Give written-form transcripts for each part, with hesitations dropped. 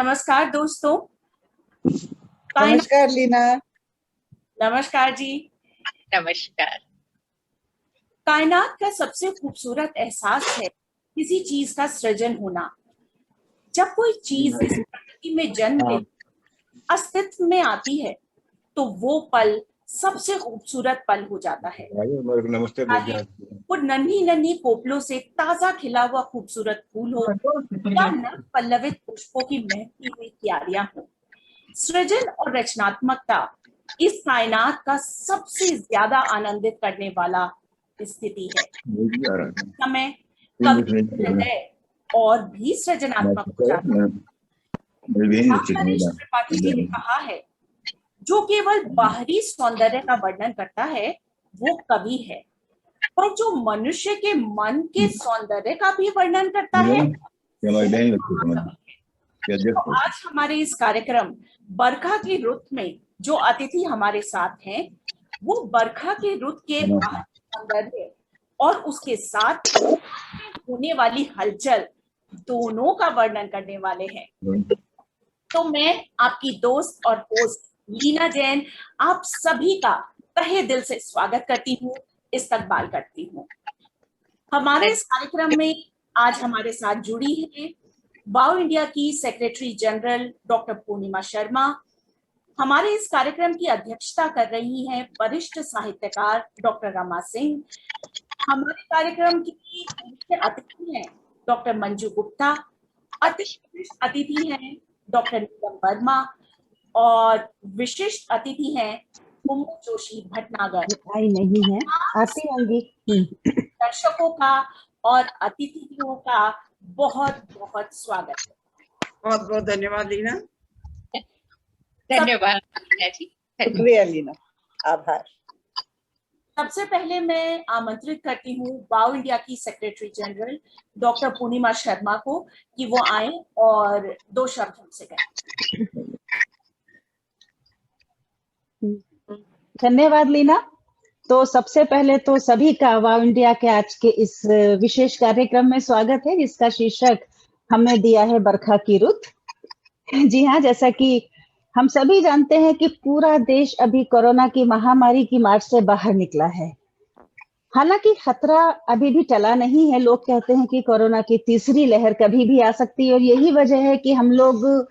नमस्कार दोस्तों। नमस्कार लीना। नमस्कार जी। नमस्कार। कायनात का सबसे खूबसूरत एहसास है किसी चीज का सृजन होना। जब कोई चीज इस प्रकृति में जन्म ले अस्तित्व में आती है तो वो पल सबसे खूबसूरत पल हो जाता है। नमस्ते। वो नन्ही नन्ही कोपलों से ताजा खिला हुआ खूबसूरत फूल हो या नव पल्लवित पुष्पों की महकती हुई क्यारियां हो। सृजन और रचनात्मकता इस कायनात का सबसे ज्यादा आनंदित करने वाला स्थिति है। समय कभी हृदय और भी सृजनात्मक हो जाता है। नरेश त्रिपाठी जी ने कहा है, जो केवल बाहरी सौंदर्य का वर्णन करता है वो कवि है, पर जो मनुष्य के मन के सौंदर्य का भी वर्णन करता है तो आज हमारे इस कार्यक्रम बरखा की रुत में जो अतिथि हमारे साथ हैं वो बरखा के रुत के सौंदर्य और उसके साथ होने वाली हलचल दोनों का वर्णन करने वाले हैं। तो मैं आपकी दोस्त और होस्ट लीना जैन आप सभी का तहे दिल से स्वागत करती हूँ, इस्तकबाल करती हूँ। हमारे इस कार्यक्रम में आज हमारे साथ जुड़ी है वाव इंडिया की सेक्रेटरी जनरल डॉक्टर पूर्णिमा शर्मा। हमारे इस कार्यक्रम की अध्यक्षता कर रही हैं वरिष्ठ साहित्यकार डॉक्टर रमा सिंह। हमारे कार्यक्रम की मुख्य अतिथि हैं डॉक्टर मंजू गुप्ता। अतिथि अतिथि हैं डॉक्टर नीलम वर्मा और विशिष्ट अतिथि हैं कुमु जोशी भटनागर। आई नहीं है, आती होंगी। दर्शकों का और अतिथियों का बहुत बहुत स्वागत है। बहुत बहुत धन्यवाद लीना। धन्यवाद जी। शुक्रिया लीना, आभार। सबसे पहले मैं आमंत्रित करती हूँ वाव इंडिया की सेक्रेटरी जनरल डॉक्टर पूर्णिमा शर्मा को कि वो आए और दो शब्द हमसे कहें। धन्यवाद लीना। तो सबसे पहले तो सभी का वाव इंडिया के आज के इस विशेष कार्यक्रम में स्वागत है, जिसका शीर्षक हमने दिया है बरखा की रुत। जी हाँ, जैसा कि हम सभी जानते हैं कि पूरा देश अभी कोरोना की महामारी की मार से बाहर निकला है। हालांकि खतरा अभी भी टला नहीं है। लोग कहते हैं कि कोरोना की तीसरी लहर कभी भी आ सकती है और यही वजह है कि हम लोग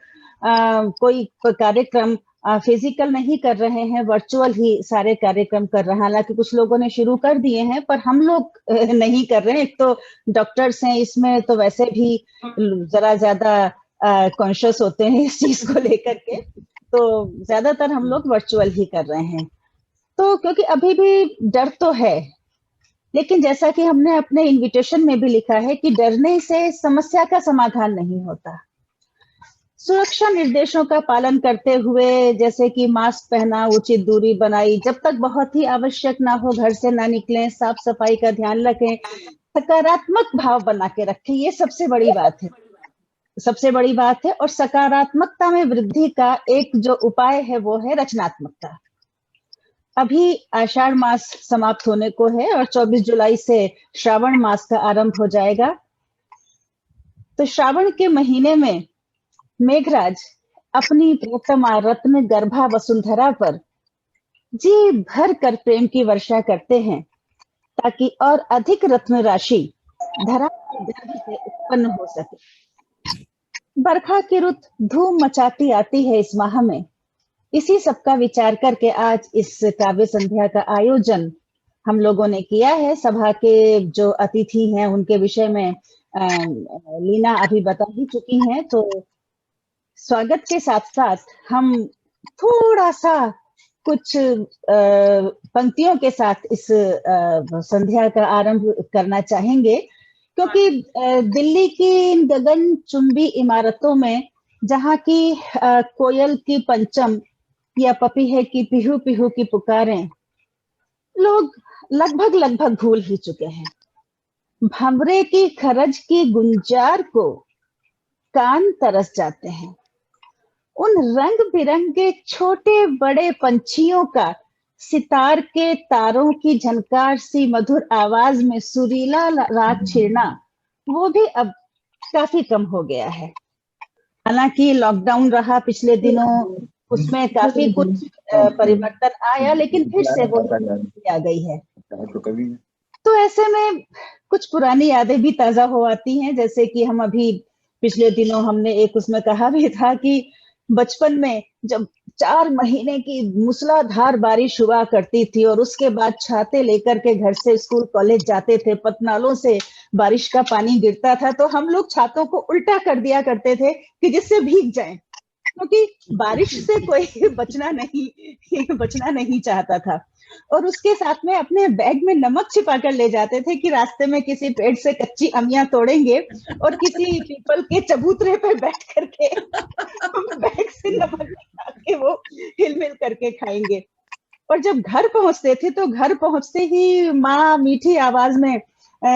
कोई कार्यक्रम फिजिकल नहीं कर रहे हैं, वर्चुअल ही सारे कार्यक्रम कर रहे हैं। हालांकि कुछ लोगों ने शुरू कर दिए हैं पर हम लोग नहीं कर रहे हैं। एक तो डॉक्टर्स हैं इसमें, तो वैसे भी जरा ज्यादा कॉन्शियस होते हैं इस चीज को लेकर के, तो ज्यादातर हम लोग वर्चुअल ही कर रहे हैं। तो क्योंकि अभी भी डर तो है, लेकिन जैसा कि हमने अपने इनविटेशन में भी लिखा है कि डरने से समस्या का समाधान नहीं होता। सुरक्षा निर्देशों का पालन करते हुए, जैसे कि मास्क पहना, उचित दूरी बनाई, जब तक बहुत ही आवश्यक ना हो घर से ना निकलें, साफ सफाई का ध्यान रखें, सकारात्मक भाव बना के रखें, ये सबसे बड़ी बात है। सबसे बड़ी बात है। और सकारात्मकता में वृद्धि का एक जो उपाय है वो है रचनात्मकता। अभी आषाढ़ मास समाप्त होने को है और 24 जुलाई से श्रावण मास का आरंभ हो जाएगा। तो श्रावण के महीने में मेघराज अपनी प्रियतमा रत्न गर्भा वसुंधरा पर जी भर कर प्रेम की वर्षा करते हैं, ताकि और अधिक रत्न राशि धरा के गर्भ से उत्पन्न हो सके। बरखा की रुत धूम मचाती आती है इस माह में। इसी सब का विचार करके आज इस काव्य संध्या का आयोजन हम लोगों ने किया है। सभा के जो अतिथि हैं उनके विषय में लीना अभी बता ही चुकी हैं। तो स्वागत के साथ साथ हम थोड़ा सा कुछ पंक्तियों के साथ इस संध्या का आरंभ करना चाहेंगे, क्योंकि दिल्ली की इन गगनचुंबी इमारतों में जहाँ की कोयल की पंचम या पपीहे की पिहू पिहू की पुकारें लोग लगभग भूल ही चुके हैं। भंवरे की खरज की गुंजार को कान तरस जाते हैं। उन रंग बिरंगे छोटे बड़े पंछियों का सितार के तारों की झनकार सी मधुर आवाज में सुरीला राग छेड़ना वो भी अब काफी कम हो गया है। हालांकि लॉकडाउन रहा पिछले दिनों, उसमें काफी कुछ परिवर्तन आया, लेकिन फिर से वो आ गई है। तो ऐसे में कुछ पुरानी यादें भी ताजा हो आती हैं, जैसे कि हम अभी पिछले दिनों हमने एक उसमें कहा भी था कि बचपन में जब 4 महीने की मूसलाधार बारिश हुआ करती थी और उसके बाद छाते लेकर के घर से स्कूल कॉलेज जाते थे, पतनालों से बारिश का पानी गिरता था, तो हम लोग छातों को उल्टा कर दिया करते थे कि जिससे भीग जाएं, क्योंकि बारिश से कोई बचना नहीं चाहता था। और उसके साथ में अपने बैग में नमक छिपा कर ले जाते थे कि रास्ते में किसी पेड़ से कच्ची अमियां तोड़ेंगे और किसी पीपल के चबूतरे पे बैठ करके बैग से नमक निकाल के वो हिलमिल करके खाएंगे। और जब घर पहुंचते थे तो घर पहुंचते ही माँ मीठी आवाज में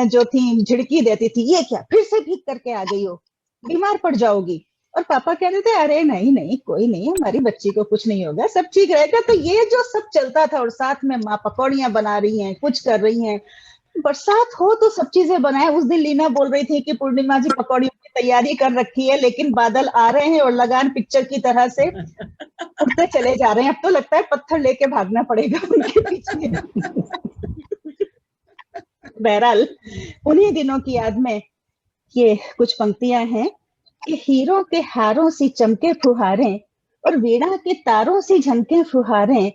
जो थी झिड़की देती थी, ये क्या फिर से भीग करके आ गई हो, बीमार पड़ जाओगी। और पापा कहते थे अरे नहीं नहीं कोई नहीं, हमारी बच्ची को कुछ नहीं होगा, सब ठीक रहेगा। तो ये जो सब चलता था, और साथ में माँ पकौड़ियां बना रही हैं, कुछ कर रही हैं, बरसात हो तो सब चीजें बनाए। उस दिन लीना बोल रही थी कि पूर्णिमा जी पकौड़ियों की तैयारी कर रखी है, लेकिन बादल आ रहे हैं और लगान पिक्चर की तरह से उड़ते चले जा रहे हैं। अब तो लगता है पत्थर लेके भागना पड़ेगा उनके पीछे। बहरहाल उन्हीं दिनों की याद में ये कुछ पंक्तियां हैं कि हीरों के हारों सी चमके फुहारें और वीणा के तारों सी झनके फुहारें,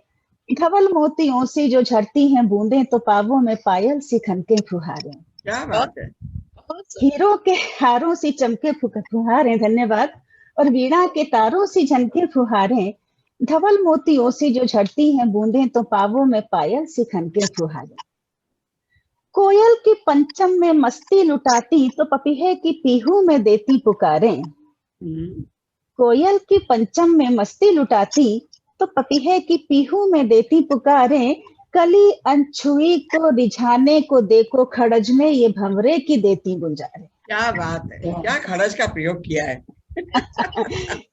धवल मोतियों से जो झरती हैं बूंदें तो पावों में पायल सी खनके फुहारें। क्या बात है। हीरों के हारों सी चमके फुहारें, धन्यवाद, और वीणा के तारों सी झनके फुहारें, धवल मोतियों से जो झरती हैं बूंदें तो पावों में पायल सी खनके फुहारें। कोयल की पंचम में मस्ती लुटाती तो पपीहे की पीहू में देती पुकारें। कोयल की पंचम में मस्ती लुटाती तो पपीहे की पीहू में देती पुकारें, कली अनछुई को रिझाने को देखो खड़ज में ये भंवरे की देती गुंजारें। क्या बात है, क्या खड़ज का प्रयोग किया है।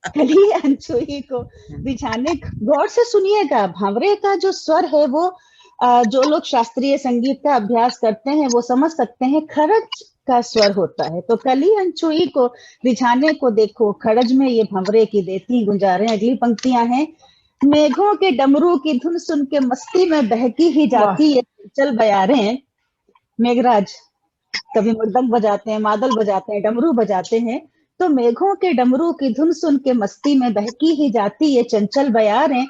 कली अनछुई को रिझाने, गौर से सुनिएगा, भंवरे का जो स्वर है वो जो लोग शास्त्रीय संगीत का अभ्यास करते हैं वो समझ सकते हैं, खड़ज का स्वर होता है। तो कली अनछुई को रिझाने को देखो खड़ज में ये भंवरे की देती गुंजारें। अगली पंक्तियां हैं, मेघों के डमरू की धुन सुन के मस्ती में बहकी ही जाती ये चल बयारें। मेघराज कभी मृदंग बजाते हैं, मादल बजाते हैं, डमरू बजाते हैं, तो मेघों के डमरू की धुन सुन के मस्ती में बहकी ही जाती ये चंचल बयारें,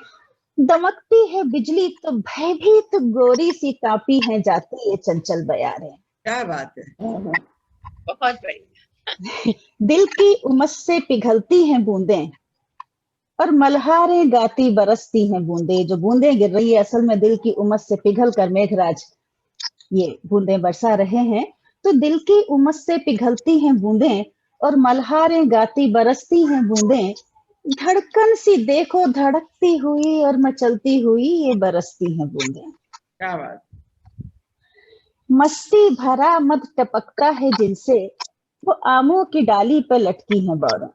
दमकती है बिजली तो भयभीत गोरी सी कांपी है जाती ये चंचल बयारें। क्या बात है, बहुत बढ़िया। दिल की उमस से पिघलती हैं बूंदें और मल्हारें गाती बरसती हैं बूंदें। जो बूंदें गिर रही है असल में दिल की उमस से पिघल कर मेघराज ये बूंदें बरसा रहे हैं। तो दिल की उमस से पिघलती हैं बूंदें और मल्हारें गाती बरसती हैं बूंदें, धड़कन सी देखो धड़कती हुई और मचलती हुई ये बरसती हैं बूंदें। क्या बात। मस्ती भरा मद टपकता है जिनसे वो आमों की डाली पर लटकी हैं बौरें।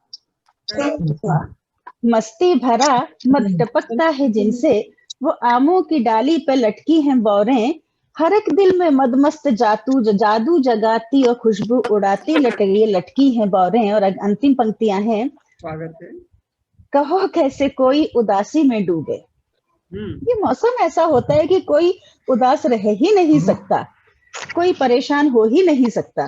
मस्ती भरा मद टपकता है जिनसे वो आमों की डाली पर लटकी हैं बौरें, हर एक दिल में मदमस्त जादू जगाती और खुशबू उड़ाती लटकी हैं बौरें। और अंतिम पंक्तियां हैं, स्वागत है। कहो कैसे कोई उदासी में डूबे। ये मौसम ऐसा होता है कि कोई उदास रह ही नहीं सकता, कोई परेशान हो ही नहीं सकता।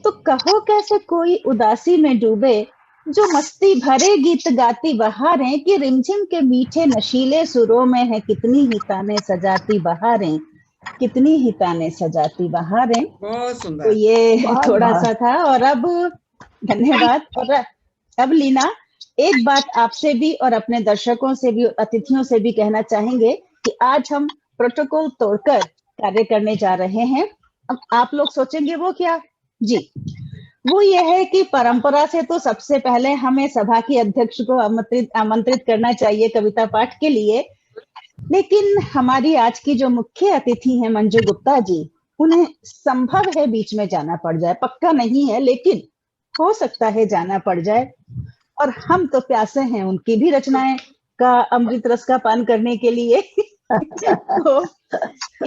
तो कहो कैसे कोई उदासी में डूबे, जो मस्ती भरे गीत गाती बहारें, कि रिमझिम के मीठे नशीले सुरों में है कितनी ही ताने सजाती बहारें, कितनी ही ताने सजाती बहारें। बहुत सुंदर। तो ये थोड़ा सा था। और अब धन्यवाद। और अब लीना एक बात आपसे भी और अपने दर्शकों से भी, अतिथियों से भी कहना चाहेंगे कि आज हम प्रोटोकॉल तोड़कर कार्य करने जा रहे हैं। अब आप लोग सोचेंगे वो क्या जी, वो ये है कि परंपरा से तो सबसे पहले हमें सभा की अध्यक्ष को आमंत्रित करना चाहिए कविता पाठ के लिए, लेकिन हमारी आज की जो मुख्य अतिथि हैं मंजू गुप्ता जी, उन्हें संभव है बीच में जाना पड़ जाए, पक्का नहीं है लेकिन हो सकता है जाना पड़ जाए। और हम तो प्यासे हैं उनकी भी रचनाएं का अमृत रस का पान करने के लिए। तो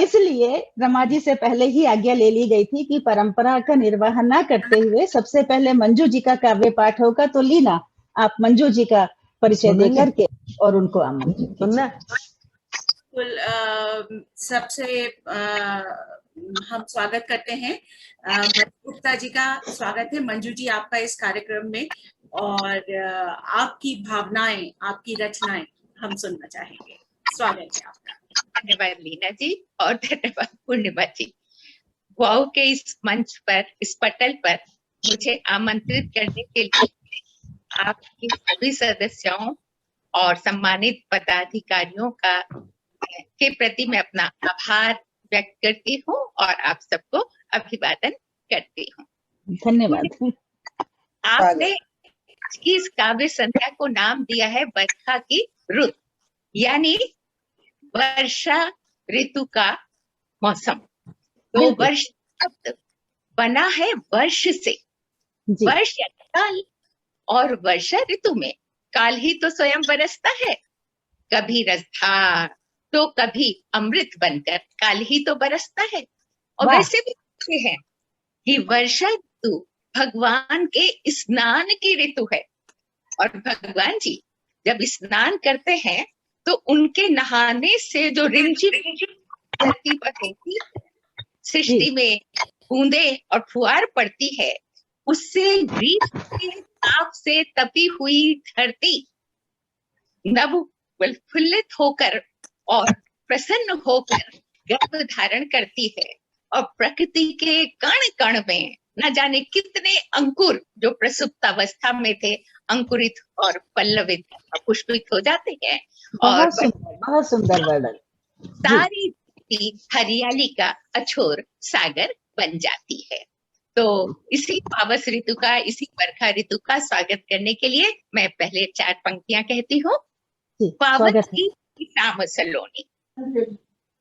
इसलिए रमा जी से पहले ही आज्ञा ले ली गई थी कि परंपरा का निर्वाह न करते हुए सबसे पहले मंजू जी का काव्य पाठ होगा। तो लीना आप मंजू जी का परिचय दे करके और उनको आमंत्रित सुनना सबसे हम स्वागत करते हैं मंजू गुप्ता जी का। स्वागत है मंजू जी आपका इस कार्यक्रम में, और आपकी भावनाएं, आपकी रचनाएं हम सुनना चाहेंगे। स्वागत है आपका। धन्यवाद लीना जी और धन्यवाद पूर्णिमा जी। वाओ के इस मंच पर, इस पटल पर मुझे आमंत्रित करने के लिए आपके सभी सदस्यों और सम्मानित पदाधिकारियों के प्रति मैं अपना आभार व्यक्त करती हूँ और आप सबको अभिवादन करती हूँ। धन्यवाद। आपने इस काव्य संध्या को नाम दिया है बरखा की रुत, यानी वर्षा ऋतु का मौसम। तो वर्ष शब्द बना है वर्ष से, वर्ष या काल, और वर्षा ऋतु में काल ही तो स्वयं बरसता है। कभी रसधार तो कभी अमृत बनकर काल ही तो बरसता है। और वैसे भी कहते हैं कि वर्षा ऋतु भगवान के स्नान की ऋतु है, और भगवान जी जब स्नान करते हैं तो उनके नहाने से जो रिमझिम धरती पर होती है, सृष्टि में बूंदे और फुहार पड़ती है, उससे ग्रीष्म के ताप से तपी हुई धरती नव प्रफुल्लित होकर और प्रसन्न होकर गर्भ धारण करती है, और प्रकृति के कण कण में न जाने कितने अंकुर जो प्रसुप्तावस्था में थे अंकुरित और पल्लवित और पुष्पित हो जाते हैं, और बहुत सुंदर वर्णन। सारी हरियाली का अछोर सागर बन जाती है। तो इसी पावस ऋतु का, इसी बरखा ऋतु का स्वागत करने के लिए मैं पहले 4 पंक्तियां कहती हूँ। पावस की शाम सलोनी,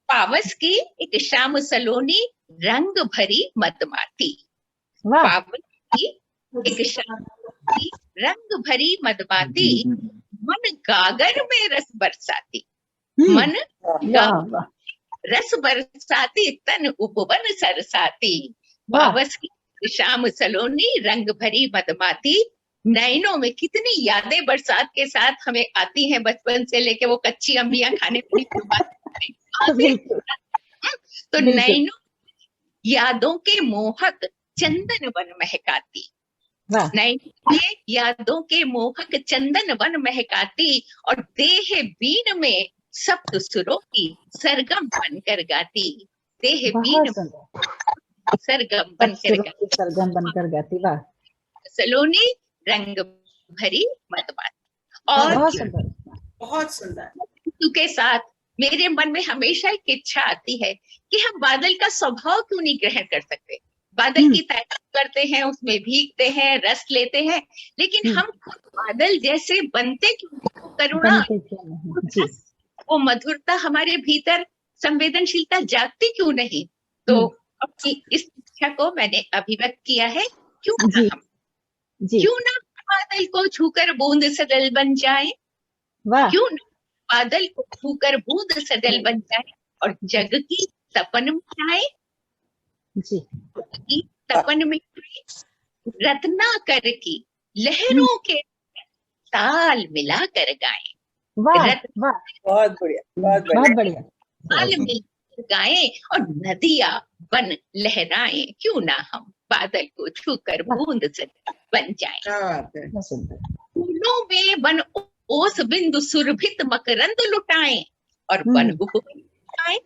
पावस की एक शाम सलोनी, रंग भरी मदमाती। पावस की एक शाम की रंग भरी मदमाती, मन गागर में रस बरसाती। मन गागर रस बरसाती, तन उपवन सरसाती। पावस की शाम सलोनी, रंग भरी मदमाती। नैनों में कितनी यादें बरसात के साथ हमें आती हैं, बचपन से लेके वो कच्ची अम्बियां खाने की तो नैनों यादों के मोहक चंदन वन महकाती। नैनों के यादों के मोहक चंदन वन महकाती, और देह बीन में सप्त सुरों की सरगम बनकर गाती। देह बीन सरगम बनकर गाती। वाह। सलोनी, रंग भरी मदमाती। और बहुत सुंदर। ऋतु के साथ मेरे मन में हमेशा एक इच्छा आती है कि हम बादल का स्वभाव क्यों नहीं ग्रहण कर सकते। बादल की तारीफ करते हैं, उसमें भीगते हैं, रस लेते हैं, लेकिन हम बादल जैसे बनते क्यों नहीं? करुणा, वो मधुरता हमारे भीतर, संवेदनशीलता जागती क्यों नहीं? तो अपनी इस इच्छा को मैंने अभिव्यक्त किया है। क्यों ना बादल को छूकर बूंद सजल बन जाए, क्यों ना बादल को छूकर बूंद सजल बन जाए, और जग की तपन में आए, तपन में रत्नाकर की लहरों के ताल मिला कर गाएं। बहुत बढ़िया। ताल मिलाकर गाएं, और नदियां बन लहराएं। क्यों ना हम बादल को छूकर बूंद से बन जाएं। फूलों में वन ओस बिंदु सुरभित मकरंद लुटाएं, और वन उपवन लुटाएं।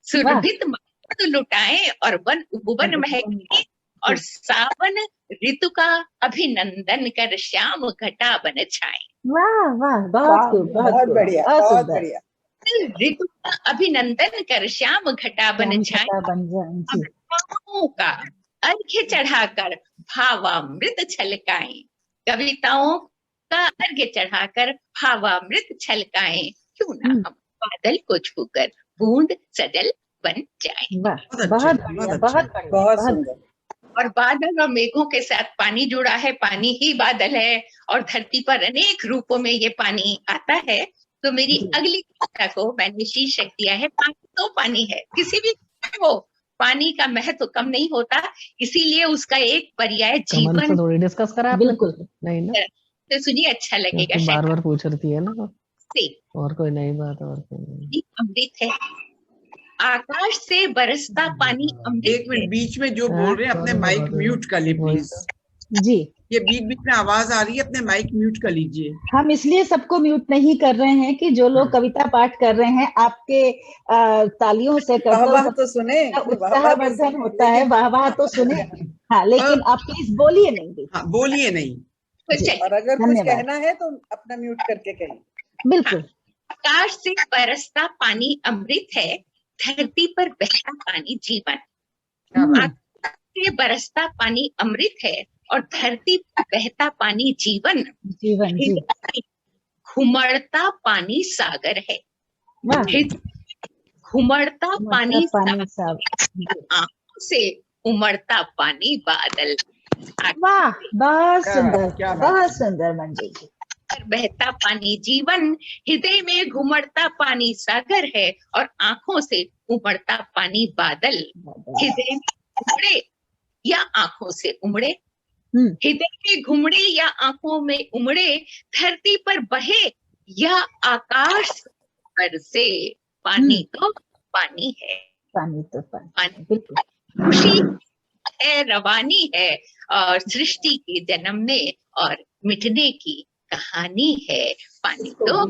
सुरभित मकरंद लुटाएं, और वन उपवन महके, और सावन ऋतु का अभिनंदन कर श्याम घटा बन छाए। वाह वाह, बहुत बढ़िया, बहुत बढ़िया। ऋतु का अभिनंदन कर श्याम घटा बन छाए, का अर्घ्य चढ़ाकर भावामृत छलकाएं। कविताओं का अर्घ्य चढ़ाकर भावामृत छलकाएं। क्यों ना हम बादल को छूकर बूंद सजल बन जाएं। बहुत सुंदर। और बादल और मेघों के साथ पानी जुड़ा है, पानी ही बादल है, और धरती पर अनेक रूपों में ये पानी आता है। तो मेरी अगली कविता को मैंने शीर्षक दिया है, पानी तो पानी है। किसी भी हो, पानी का महत्व कम नहीं होता, इसीलिए उसका एक पर्याय जीवन डिस्कस करा। बिल्कुल नहीं ना, तो सुनिए, अच्छा लगेगा। तो बार बार पूछ रही है ना से और कोई नई बात, और कोई नहीं। अमृत है, आकाश से बरसता पानी अमृत। एक मिनट, बीच में जो बोल रहे हैं अपने माइक म्यूट कर ली प्लीज। जी, ये बीच बीच में आवाज आ रही है, अपने माइक म्यूट कर लीजिए। हम इसलिए सबको म्यूट नहीं कर रहे हैं कि जो लोग कविता पाठ कर रहे हैं आपके तालियों से वाह तो सुने, उत्साहवर्धन होता है, वाह वाह तो सुने। हाँ, लेकिन आप प्लीज बोलिए नहीं। हाँ, बोलिए नहीं। और अगर कुछ कहना है तो अपना म्यूट करके कहिए। बिल्कुल। आकाश से बरसता पानी अमृत है, धरती पर बहता पानी जीवन। आकाश से बरसता पानी अमृत है और धरती पर बहता पानी जीवन। जीवन जी। घुमड़ता पानी सागर है, घुमड़ता पानी आंखों से उमड़ता पानी बादल। वाह, बहुत सुंदर, बहुत सुंदर मंजू जी। बहता पानी जीवन, हृदय में घुमड़ता पानी सागर है और आंखों से उमड़ता पानी बादल। हृदय में घुमड़े या आंखों से उमड़े, हृदय में घुमड़े या आंखों में उमड़े, धरती पर बहे या आकाश पर से, पानी तो पानी है, पानी तो पानी। बिल्कुल। खुशी है, रवानी है और सृष्टि के जन्मने और मिटने की कहानी है। पानी तो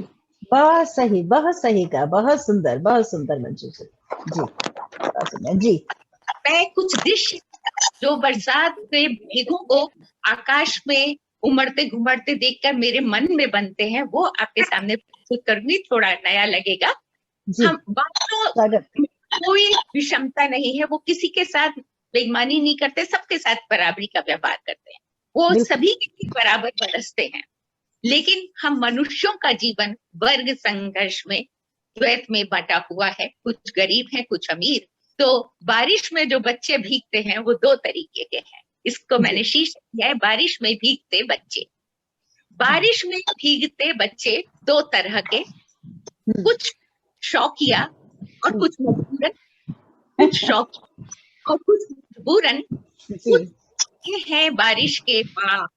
बहुत सही का, बहुत सुंदर मंजू जी। जी, बहुत सुंदर जी। मैं कुछ दृश्य जो बरसात के मेघों को आकाश में उमड़ते घुमड़ते देखकर मेरे मन में बनते हैं, वो आपके सामने प्रस्तुत करूंगी। थोड़ा नया लगेगा। हम बात कोई विषमता नहीं है, वो किसी के साथ बेईमानी नहीं करते, सबके साथ बराबरी का व्यवहार करते हैं, वो सभी के बराबर बरसते हैं। लेकिन हम मनुष्यों का जीवन वर्ग संघर्ष में, द्वैत में बटा हुआ है। कुछ गरीब हैं, कुछ अमीर। तो बारिश में जो बच्चे भीगते हैं वो दो तरीके के हैं। इसको मैंने शीर्षक दिया है, बारिश में भीगते बच्चे। बारिश में भीगते बच्चे दो तरह के, कुछ शौकिया और कुछ मजबूरन, कुछ शौक और कुछ मजबूरन। कुछ है बारिश के पास,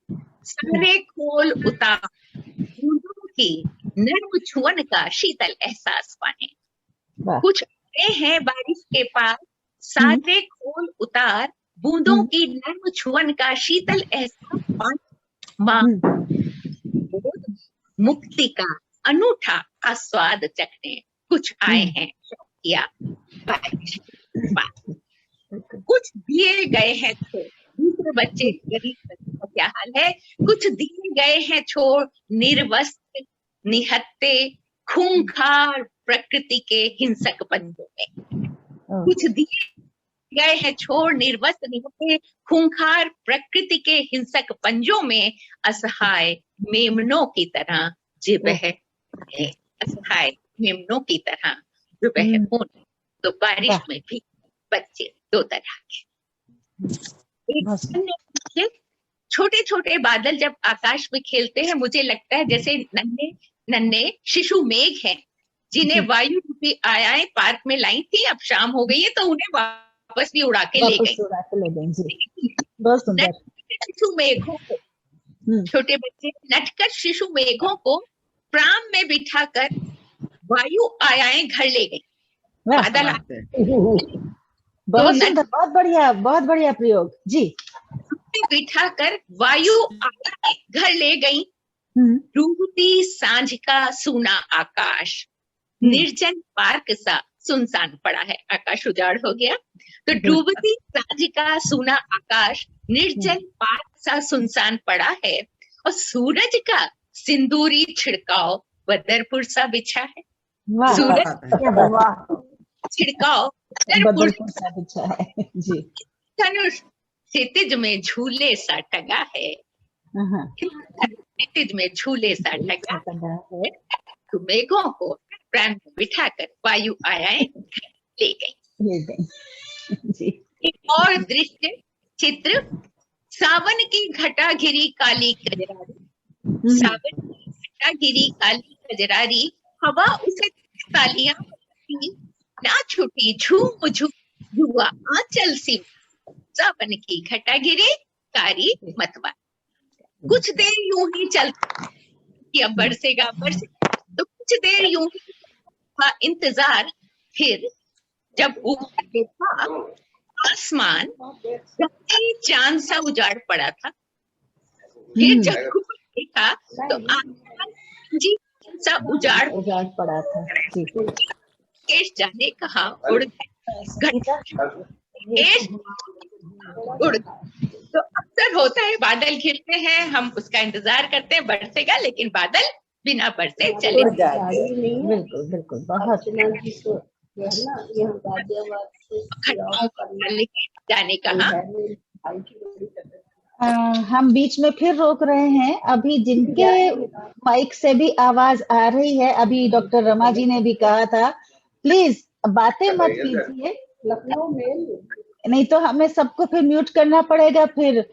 सारे खोल उतार, बूंदों की नर्म छुअन का शीतल एहसास पाने। कुछ हैं बारिश के पास, सारे खोल उतार, बूंदों की नर्म छुअन का शीतल एहसास पाने, मुक्ति का अनूठा आस्वाद चखने। कुछ आए हैं शौकिया बारिश के पास, कुछ दिए गए हैं छोड़। दूसरे बच्चे, गरीब बच्चे का क्या हाल है? कुछ दिए गए हैं छोड़, निर्वस्त्र निहत्ते खूंखार प्रकृति के हिंसक पंजों में। कुछ दिए गए हैं छोड़, निर्वस्त्र निहत्ते खूंखार प्रकृति के हिंसक पंजों में, असहाय मेमनों की तरह जो बह, असहाय मेमनों की तरह जो बह। तो बारिश में भी बच्चे दो तरह के। छोटे छोटे बादल जब आकाश में खेलते हैं, मुझे लगता है जैसे नन्हे नन्हे शिशु मेघ हैं, जिन्हें वायु रूपी आयाएं पार्क में लाई थी, अब शाम हो गई है तो उन्हें वापस भी उड़ा के ले गई। शिशु मेघों को, छोटे बच्चे नटकर शिशु मेघों को प्राण में बिठाकर वायु आयाएं घर ले गई। बादल आते, बहुत सुंदर, बहुत बढ़िया प्रयोग जी। बिठा कर वायु घर ले गई। डूबती सांझ का सूना आकाश, निर्जन पार्क सा सुनसान पड़ा है। आकाश उजाड़ हो गया, तो डूबती सांझ का सूना आकाश, निर्जन पार्क सा सुनसान पड़ा है, और सूरज का सिंदूरी छिड़काव बदरपुर सा बिछा है। सूरज छिड़काव बदरपुर सा बिछा है जी। धनुष क्षितिज में झूले सा टंगा है, क्षितिज में झूले सा टंगा है। तो मेघों को प्राण में बिठाकर वायु आयाएं ले गई। एक और दृश्य चित्र, सावन की घटा घिरी काली कजरारी, सावन की घटा घिरी काली कजरारी, हवा उसे तालियां ना छुटी झूम झूम हुआ आंचल सी, सावन की घटा गिरे कारी मतवा। कुछ देर यूं ही चलता कि अब बरसेगा बरसेगा, तो कुछ देर यूं ही था इंतजार। फिर जब ऊपर देखा आसमान, कहीं चांद सा उजाड़ पड़ा था। फिर जब ऊपर देखा तो आसमान जी सा उजाड़ पड़ा था जी। केश जाने कहाँ उड़ गए, केश उड़ गए। तो अक्सर होता है, बादल घिरते हैं, हम उसका इंतजार करते हैं बरसेगा, लेकिन बादल बिना बरसे चले बिल्कुल बिल्कुल बहुत जाने कहाँ। हम बीच में फिर रोक रहे हैं। अभी जिनके माइक से भी आवाज आ रही है, अभी डॉक्टर रमा जी ने भी कहा था, प्लीज बातें मत कीजिए, नहीं तो हमें सबको फिर म्यूट करना पड़ेगा, फिर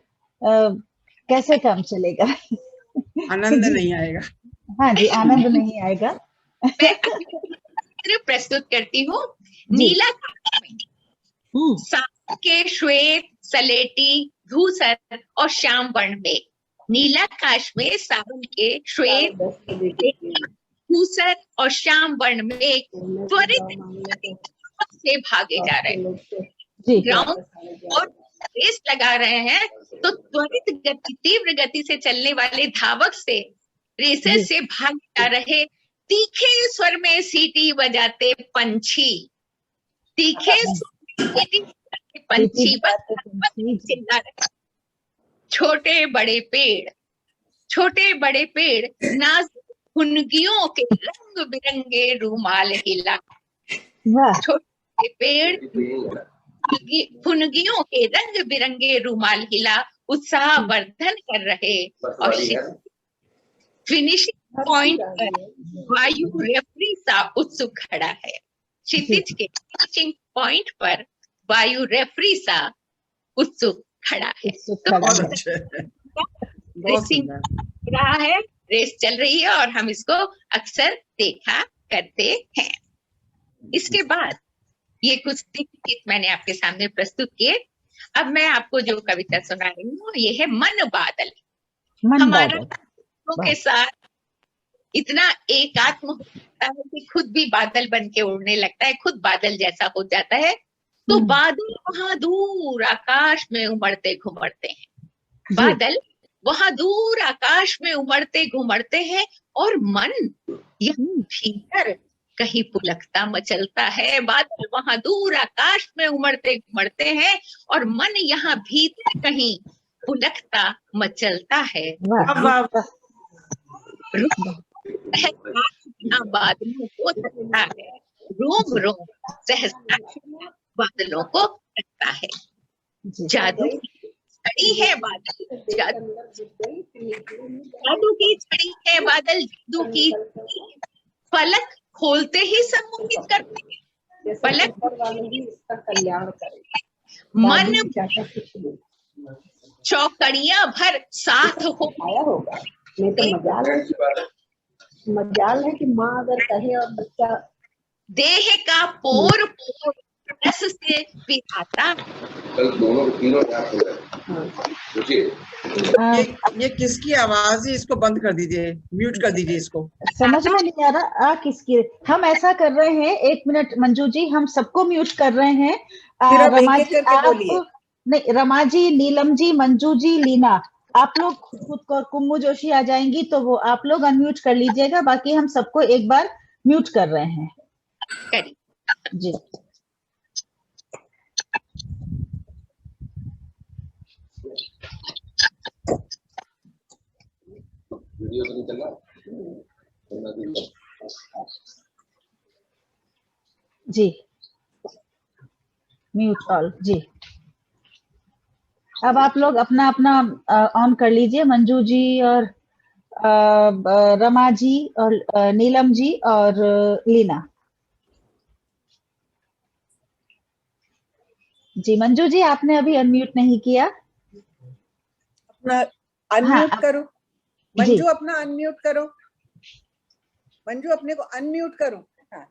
कैसे काम चलेगा। आनंद नहीं आएगा। हाँ जी, आनंद नहीं आएगा। मैं प्रस्तुत करती हूँ नीला सावन के श्वेत, सलेटी, धूसर और श्याम वर्ण में। नीलाकाश में सावन के श्वेत, धूसर और श्याम वर्ण में त्वरित से भागे जा रहे हैं। ग्राउंड और रेस लगा रहे हैं, तो त्वरित गति, तीव्र गति से चलने वाले धावक से रेसर से भाग जा रहे तीखे स्वर में सीटी बजाते पंछी, तीखे सीटी पंछी चिल्ला रहे। छोटे बड़े पेड़ नाजुक फुनगियों के रंग बिरंगे रूमाल हिला। छोटे पेड़ फुनगियों के रंग बिरंगे रूमाल हिला, उत्साह वर्धन कर रहे। और फिनिशिंग पॉइंट पर वायु रेफरी सा उत्सुक खड़ा है। क्षितिज के फिनिशिंग पॉइंट पर वायु रेफरी सा उत्सुक खड़ा है। रेसिंग रहा है, रेस चल रही है और हम इसको अक्सर देखा करते हैं। इसके बाद ये कुछ गीत मैंने आपके सामने प्रस्तुत किए। अब मैं आपको जो कविता सुना रही हूँ ये है मन बादल। हमारा के साथ इतना एकात्म होता है कि खुद भी बादल बन के उड़ने लगता है, खुद बादल जैसा हो जाता है। तो बादल वहां दूर आकाश में उमड़ते घुमड़ते हैं, बादल वहां दूर आकाश में उमड़ते घुमड़ते हैं, और मन यहाँ भीतर कहीं पुलकता मचलता है। बादल वहां दूर आकाश में उमड़ते घुमड़ते हैं, और मन यहाँ भीतर कहीं पुलकता मचलता है। बादलों को रखता है, रोम रोम सहसा बादलों को रखता है। जादू की छड़ी है बादल, जादू की छड़ी है बादल, जादू की पलक खोलते ही सम्मोहित करते हैं। पलक मन चौकड़ियां भर साथ हो। मजाल है कि माँ अगर कहे और बच्चा देह का पोर पोर रस से पिघाता। ये किसकी आवाज है? इसको बंद कर दीजिए, म्यूट कर दीजिए इसको। समझ में नहीं आ रहा किसकी। हम ऐसा कर रहे हैं, 1 मिनट मंजू जी, हम सबको म्यूट कर रहे हैं। रमा जी आप नहीं, रमा जी, नीलम जी, मंजू जी, लीना, आप लोग खुद को, कुम्मू जोशी आ जाएंगी तो वो आप लोग अनम्यूट कर लीजिएगा। बाकी हम सबको एक बार म्यूट कर रहे हैं जी। वीडियो तो नहीं चल रहा जी, म्यूट ऑल जी। अब आप लोग अपना अपना ऑन कर लीजिए, मंजू जी और रमा जी और नीलम जी और लीना जी। मंजू जी आपने अभी अनम्यूट नहीं किया, अपना अनम्यूट करो मंजू, अपना अनम्यूट करो मंजू, अपने को अनम्यूट करो। हाँ।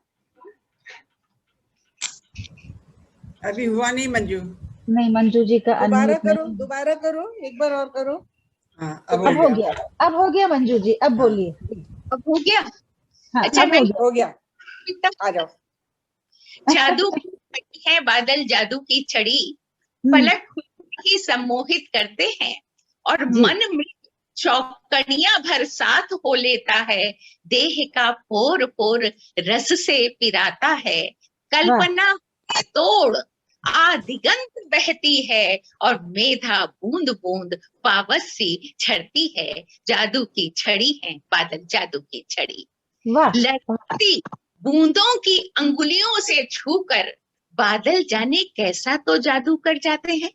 अभी हुआ नहीं मंजू। नहीं, मंजू जी का दोबारा करो, दोबारा करो, एक बार और करो। हाँ, अब हो गया, अब हो गया मंजू जी, अब बोलिए। अब हो गया। हाँ, अच्छा, अब मैं हो गया, आ जाओ। जादू है बादल, जादू की छड़ी, हम्म, पलक ही सम्मोहित करते हैं और जी। मन में चौकड़ियां भर साथ हो लेता है, देह का पोर पोर रस से पिराता है, कल्पना के तोड़ आदिगंत बहती है और मेधा बूंद बूंद पावस सी झरती है। जादू की छड़ी है बादल, जादू की छड़ी, वाह, लड़ती बूंदों की अंगुलियों से छूकर बादल जाने कैसा तो जादू कर जाते हैं।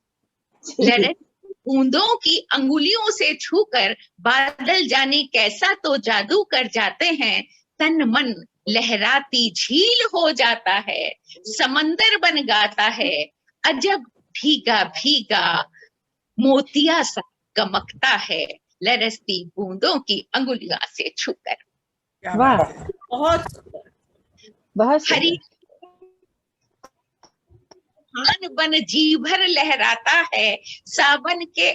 लड़ती बूंदों की अंगुलियों से छूकर बादल जाने कैसा तो जादू कर जाते हैं। तन मन लहराती झील हो जाता है, समंदर बन गाता है, अजब भीगा भीगा मोतिया सा गमकता है, लरसती बूंदों की अंगुलियों से छूकर। क्या वाह, बात है। बहुत सुंदर। बहुत हरी हान बन जी भर लहराता है, सावन के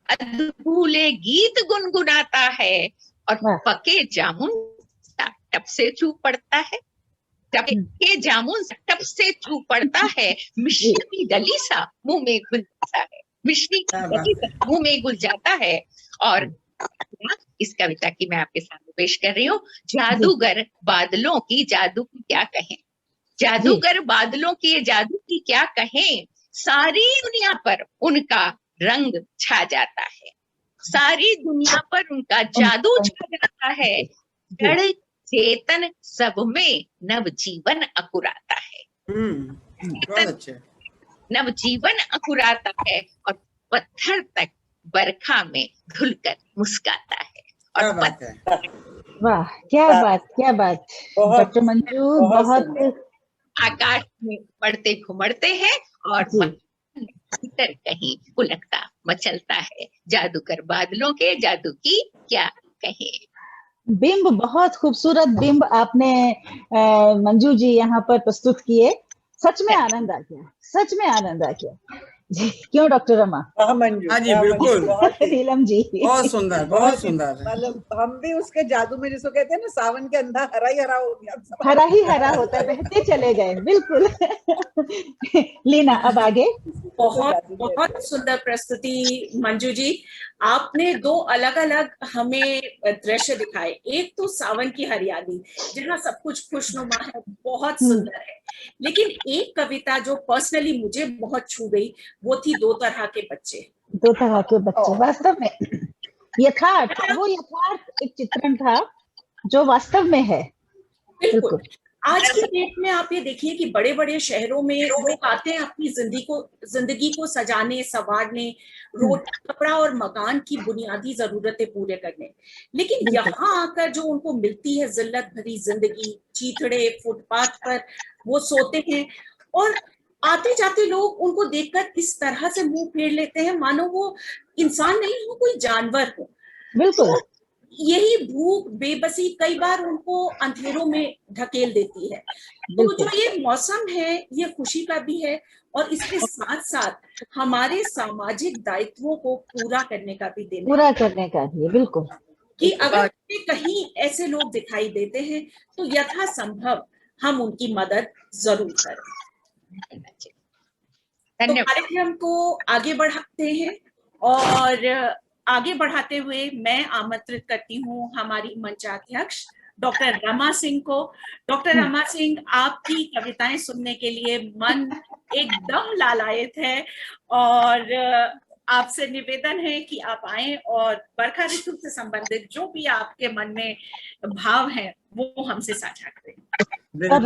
अधूले गीत गुनगुनाता है और वाह। पके जामुन टप से छू पड़ता है, पके जामुन टप से छू पड़ता है, मिश्री की डली सा मुंह में घुल जाता है, मिश्री की क्या बात डली सा मुंह में घुल जाता है। और इस कविता की मैं आपके सामने पेश कर रही हूँ। जादूगर बादलों की जादू की क्या कहें, जादूगर बादलों के जादू की क्या कहें, सारी दुनिया पर उनका रंग छा जाता है, सारी दुनिया पर उनका जादू छा जाता है, जड़ चेतन सब में नव जीवन अकुराता है, बहुत अच्छे। नव जीवन अकुराता है और पत्थर तक बरखा में धुलकर मुस्काता है। क्या और बात है। वाह, क्या बात, क्या बात। डॉक्टर मंजू बहुत आकाश में बढ़ते घुमड़ते हैं और भीतर कहीं उलटता मचलता है, जादूगर बादलों के जादू की क्या कहें। बिंब, बहुत खूबसूरत बिंब आपने मंजू जी यहाँ पर प्रस्तुत किए। सच में आनंद आ गया, सच में आनंद आ गया जी। क्यों डॉक्टर रमा? मंजू, हाँ जी, बिल्कुल। नीलम जी, बहुत सुंदर, बहुत सुंदर। मतलब हम भी उसके जादू में जिसको कहते हैं ना, सावन के अंदर हरा ही हरा हो गया, हरा ही हरा होता है, बहते चले गए, बिल्कुल। लीना, अब आगे। बहुत बहुत सुंदर प्रस्तुति मंजू जी। आपने दो अलग अलग हमें दृश्य दिखाए, एक तो सावन की हरियाली जहाँ सब कुछ खुशनुमा है, बहुत सुंदर है, लेकिन एक कविता जो पर्सनली मुझे बहुत छू गई वो थी दो तरह के बच्चे। दो तरह के बच्चे, वास्तव में यथार्थ, वो यथार्थ एक चित्रण था जो वास्तव में है। बिल्कुल। आज की डेट में आप ये देखिए कि बड़े बड़े शहरों में लोग आते हैं अपनी जिंदगी को सजाने, संवारने, रोटी, कपड़ा और मकान की बुनियादी जरूरतें पूरे करने, लेकिन यहाँ आकर जो उनको मिलती है जिल्लत भरी जिंदगी, चीथड़े फुटपाथ पर वो सोते हैं और आते जाते लोग उनको देखकर इस तरह से मुंह फेर लेते हैं मानो वो इंसान नहीं हो, कोई जानवर हो। बिल्कुल। यही भूख, बेबसी कई बार उनको अंधेरों में ढकेल देती है। तो जो ये मौसम है ये खुशी का भी है और इसके साथ साथ हमारे सामाजिक दायित्वों को पूरा करने का भी दिन है, पूरा करने का भी, बिल्कुल। कि अगर कहीं ऐसे लोग दिखाई देते हैं तो यथासंभव हम उनकी मदद जरूर करें। तो कार्यक्रम को आगे बढ़ाते हैं और आगे बढ़ाते हुए मैं आमंत्रित करती हूँ हमारी मंचाध्यक्ष डॉक्टर रमा सिंह को। डॉक्टर रमा सिंह, आपकी कविताएं सुनने के लिए मन एकदम लालायित है और आपसे निवेदन है कि आप आए और बरखा ऋतु से संबंधित जो भी आपके मन में भाव हैं वो हमसे साझा करें। और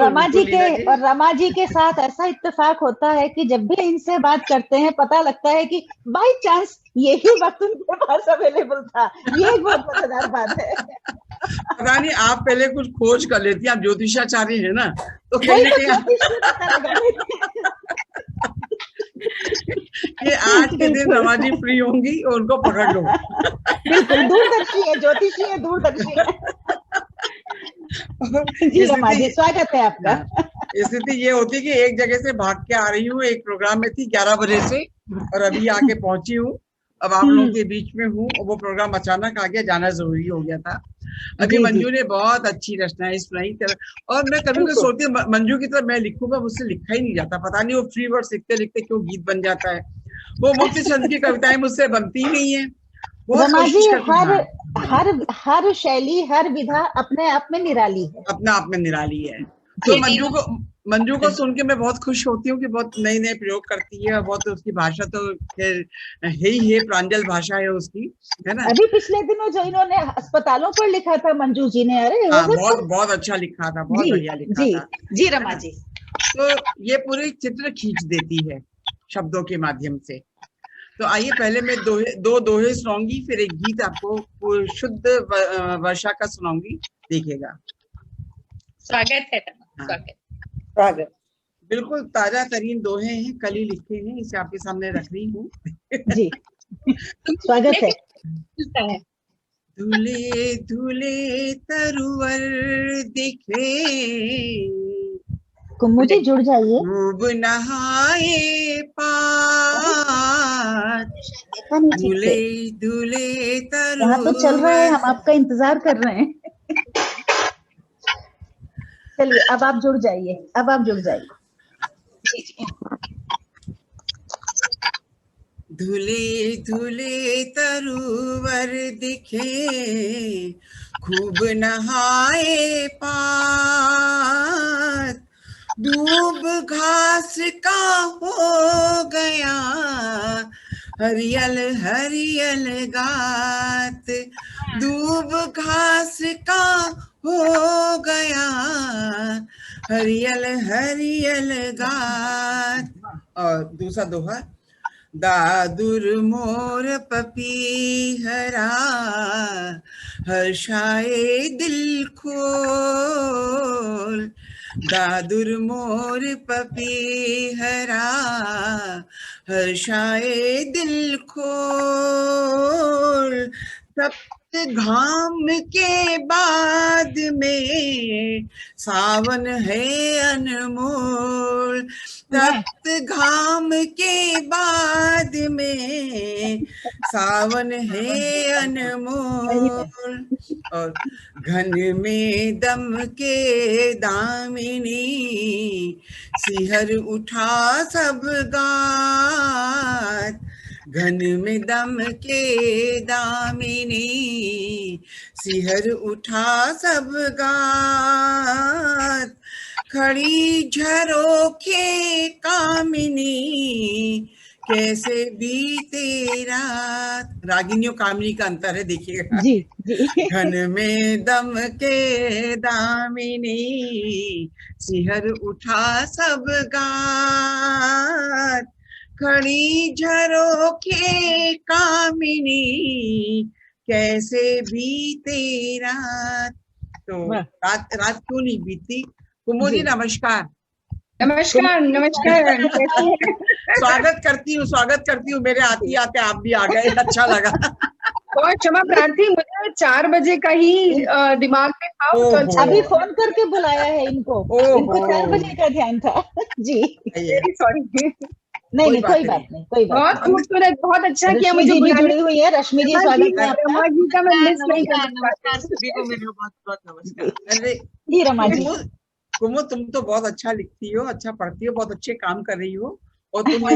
रमा जी के साथ ऐसा इत्तेफाक होता है कि जब भी इनसे बात करते हैं पता लगता है कि बाय चांस यही वक्त उनके पास अवेलेबल था। ये एक बहुत मजेदार बात है। पता नहीं, आप पहले कुछ खोज कर लेती, आप ज्योतिषाचार्य है ना, तो कहीं ना ये आज के दिन रमा जी फ्री होंगी और उनको पकड़ लो। बिल्कुल, दूरदर्शी है, ज्योतिषी है, दूरदर्शी है। जी रमा जी, स्वागत है आपका। स्थिति ये होती कि एक जगह से भाग के आ रही हूँ, एक प्रोग्राम में थी 11 बजे से और अभी आके पहुंची हूँ, अब आप लोगों के बीच में हूँ और वो प्रोग्राम अचानक आ गया, जाना जरूरी हो गया था। अभी मंजू ने बहुत अच्छी रचनाएं सुनाई और मैं कभी कभी सोचती हूँ मंजू की तरह मैं लिखूंगा, मुझसे लिखा ही नहीं जाता, पता नहीं वो फ्री वर्ड्स लिखते लिखते क्यों गीत बन जाता है। वो मुक्ति चंद की कविताएं मुझसे बनती ही नहीं है। रमा जी, हर शैली, हर विधा अपने आप में निराली है, अपने आप में निराली है। तो मंजू को सुन के मैं बहुत खुश होती हूँ कि बहुत नए नए प्रयोग करती है और बहुत उसकी भाषा तो है ही है, प्रांजल भाषा है उसकी, है ना। अभी पिछले दिनों जो इन्होंने अस्पतालों पर लिखा था मंजू जी ने, अरे बहुत अच्छा लिखा था, बहुत बढ़िया लिखा था। जी रमा जी, तो ये पूरे चित्र खींच देती है शब्दों के माध्यम से। तो आइए पहले मैं दो दोहे सुनाऊंगी, फिर एक गीत आपको शुद्ध वर्षा का सुनाऊंगी, देखिएगा। स्वागत है। स्वागत। बिल्कुल ताजा तरीन दोहे हैं, कल ही लिखे हैं, इसे आपके सामने रख रही हूँ। जी स्वागत है। धुले धुले तरुवर दिखे, मुझे जुड़ जाइए। खूब नहाए पार, धुले धुले तरुवर। यहाँ तो चल रहा है, हम आपका इंतजार कर रहे हैं। चलिए अब आप जुड़ जाइए, धुले धुले तरुवर दिखे, खूब नहाए पार, दूब घास का हो गया हरियल हरियल गात, दूब घास का हो गया हरियल हरियल गात। और दूसरा दोहा, दादुर मोर पपीहरा, हर्षाए दिल खोल, दादुर मोर पपीहरा, हर्षाए दिल खोल, सप्त घाम के बाद में सावन है अनमोल, सप्त घाम के बाद में सावन है अनमोल। और घन में दम के दामिनी, सिहर उठा सब गात, घन में दम के दामिनी, सिहर उठा सब गात, खड़ी झरोखे कामिनी, कैसे बीते रात। रागिनियों कामिनी का अंतर है, देखिएगा। जी घन में दम के दामिनी, सिहर उठा सब गात, खड़ी झरोखे कामिनी, कैसे बीते रात। तो रात क्यों नहीं बीती। कुमो जी नमस्कार। नमस्कार। स्वागत करती हूँ। मेरे आते आते आप भी आ गए, अच्छा लगा। बहुत क्षमा प्रार्थी, मुझे 4 बजे का ही दिमाग में था, तो अभी फोन करके बुलाया है इनको 4 बजे का ध्यान था। जी सॉरी। नहीं कोई बात नहीं। बहुत खूबसूरत, बहुत अच्छा किया मुझे बुलाने। जुड़ी हुई है रश्मि जी, स्वागत है आपका। रमा जी का मैं मिस नहीं कर नमस्कार सभी को, मेरा बहुत नमस्कार। जी रमा जी, कुमो तुम तो बहुत अच्छा लिखती हो, अच्छा पढ़ती हो, बहुत अच्छे काम कर रही हो, और तुम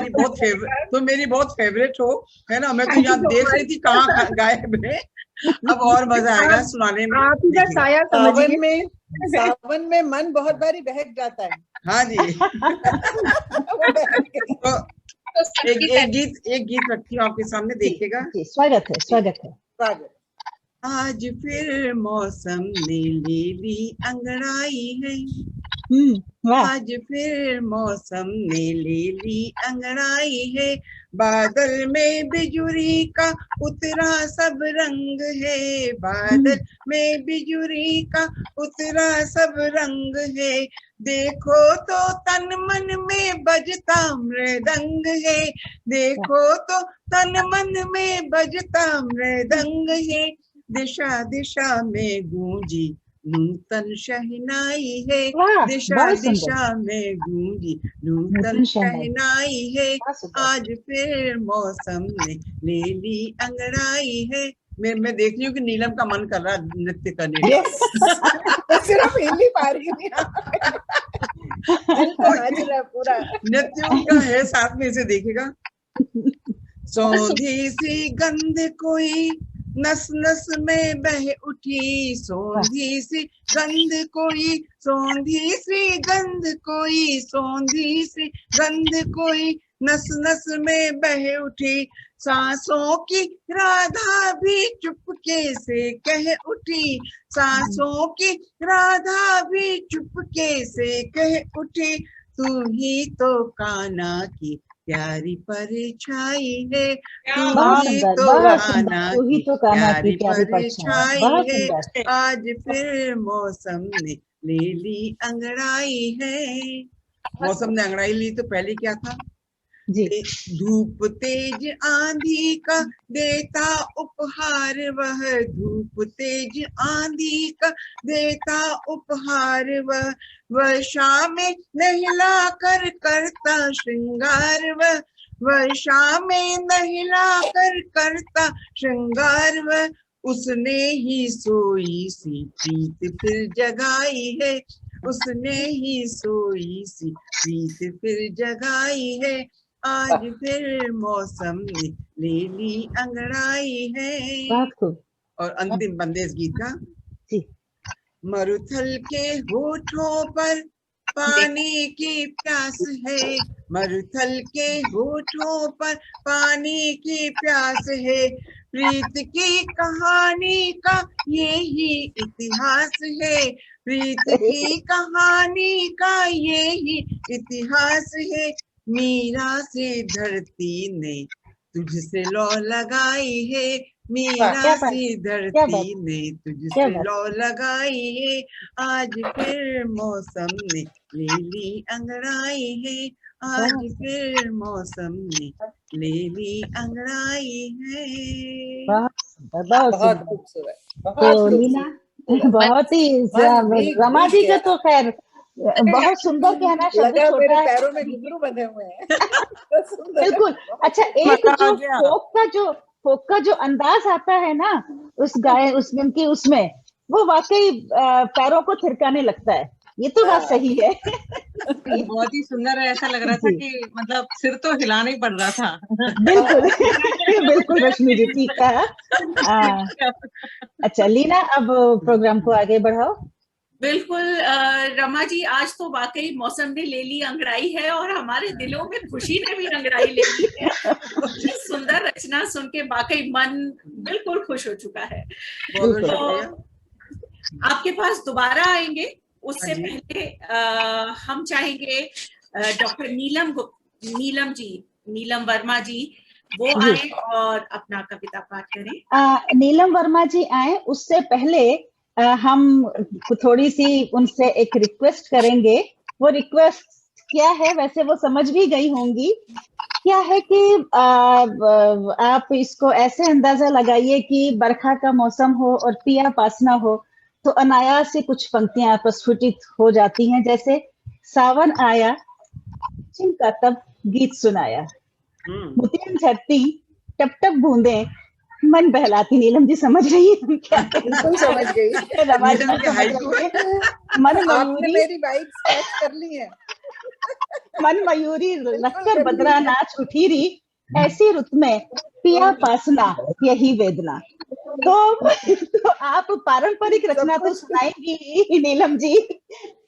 मेरी बहुत फेवरेट हो, है ना। मैं तो यहाँ देख रही थी कहाँ गायब है, अब और मजा आएगा सुनाने में। आप इधर साया सावन में मन बहुत बारी बहक जाता है। हाँ जी। तो एक गीत रखती हूँ आपके सामने, देखिएगा। स्वागत है। आज फिर मौसम ने ले ली अंगड़ाई है, आज फिर मौसम ने ले ली अंगड़ाई है, बादल में बिजुरी का उतरा सब रंग है, बादल में बिजुरी का उतरा सब रंग है, देखो तो तन मन में बजता मृदंग है, देखो तो तन मन में बजता मृदंग है, दिशा दिशा में गूंजी नूतन शहनाई है, वाह, दिशा बहुत सुंदर। दिशा में गूंजी नूतन नूतन शहनाई। शहनाई है, बहुत सुंदर। आज फिर मौसम ने ले ली अंगड़ाई है। मैं देख रही हूँ कि नीलम का मन कर रहा है नृत्य करने का। यस सिर्फ हिंदी पा रही हूँ दिल तो नाच रहा है पूरा। नृत्य उनका है, साथ में इसे देखेगा। सौंधी सी गंध कोई नस नस में बह उठी, सौंधी सी गंध कोई, सौंधी सी गंध कोई, सौंधी सी गंध कोई नस नस में बह उठी, सांसों की राधा भी चुपके से कह उठी, सांसों की राधा भी चुपके से कह उठी, तू ही तो कान्हा की प्यारी परछाई है, तू बहुत ही सुंदर, तो बहुत सुंदर। कान्हा तू ही की तो कान्हा की प्यारी प्यारी परछाई। परछाई बहुत है, सुंदर। आज फिर मौसम ने ले ली अंगड़ाई है। मौसम ने अंगड़ाई ली तो पहले क्या था जी। धूप तेज आंधी का देता उपहार, वह धूप तेज आंधी का देता उपहार, वह वर्षा में नहला कर करता श्रृंगार, वह शाम में नहला कर करता श्रृंगार, वह उसने ही सोई सी प्रीत फिर जगाई है, उसने ही सोई सी प्रीत फिर जगाई है, आज फिर मौसम ने ले ली अंगड़ाई है। बहुत खूब। और अंतिम बंदेज गीत का जी। मरुथल के होठों पर पानी की प्यास है, मरुथल के होठों पर पानी की प्यास है, प्रीत की कहानी का यही इतिहास है, प्रीत की कहानी का यही इतिहास है, मीरा से धरती ने तुझसे लौ लगाई है, मीरा से धरती ने तुझसे लौ लगाई है, आज फिर मौसम ने ले ली अंगड़ाई है, आज फिर मौसम ने ले ली अंगड़ाई है। बहुत खूबसूरत, तो लीना बहुत ही, रमा जी का तो खैर बहुत सुंदर कहना, शब्द लगा छोटा मेरे है। पैरों में घुंघरू बंधे हुए हैं। बिल्कुल। अच्छा, एक जो फोक का जो अंदाज आता है ना उस गाय उसमें की उसमें, वो वाकई पैरों को थिरकाने लगता है। ये तो बात सही है। बहुत ही सुंदर है, ऐसा लग रहा था कि मतलब सिर तो हिलाना ही पड़ रहा था। बिल्कुल बिल्कुल रश्मि जी, ठीक है। अच्छा लीना, अब प्रोग्राम को आगे बढ़ाओ। बिल्कुल रमा जी, आज तो वाकई मौसम ने ले ली अंगड़ाई है और हमारे दिलों में खुशी ने भी अंगड़ाई ले ली है। ये सुंदर रचना सुन के वाकई मन बिल्कुल खुश हो चुका है। तो आपके पास दोबारा आएंगे, उससे पहले हम चाहेंगे डॉक्टर नीलम जी, नीलम वर्मा जी वो आए और अपना कविता पाठ करें। नीलम वर्मा जी आए, उससे पहले हम थोड़ी सी उनसे एक रिक्वेस्ट करेंगे। वो रिक्वेस्ट क्या है, वैसे वो समझ भी गई होंगी। क्या है कि आप इसको ऐसे अंदाजा लगाइए कि बरखा का मौसम हो और पिया पासना हो, तो अनायास से कुछ पंक्तियां प्रस्फुटित हो जाती हैं, जैसे सावन आया जिनका तब गीत सुनाया, मुतियन झरती टप टप बूंदे मन बहलाती। नीलम जी समझ रही है क्या? बिल्कुल समझ गई। मन आपने मेरी वाइब्स कैच कर ली है। मन मयूरी लखकर बदरा नाच उठी री, ऐसी रुत में पिया पासना यही वेदना। तो आप पारंपरिक रचना तो सुनाएंगी नीलम जी,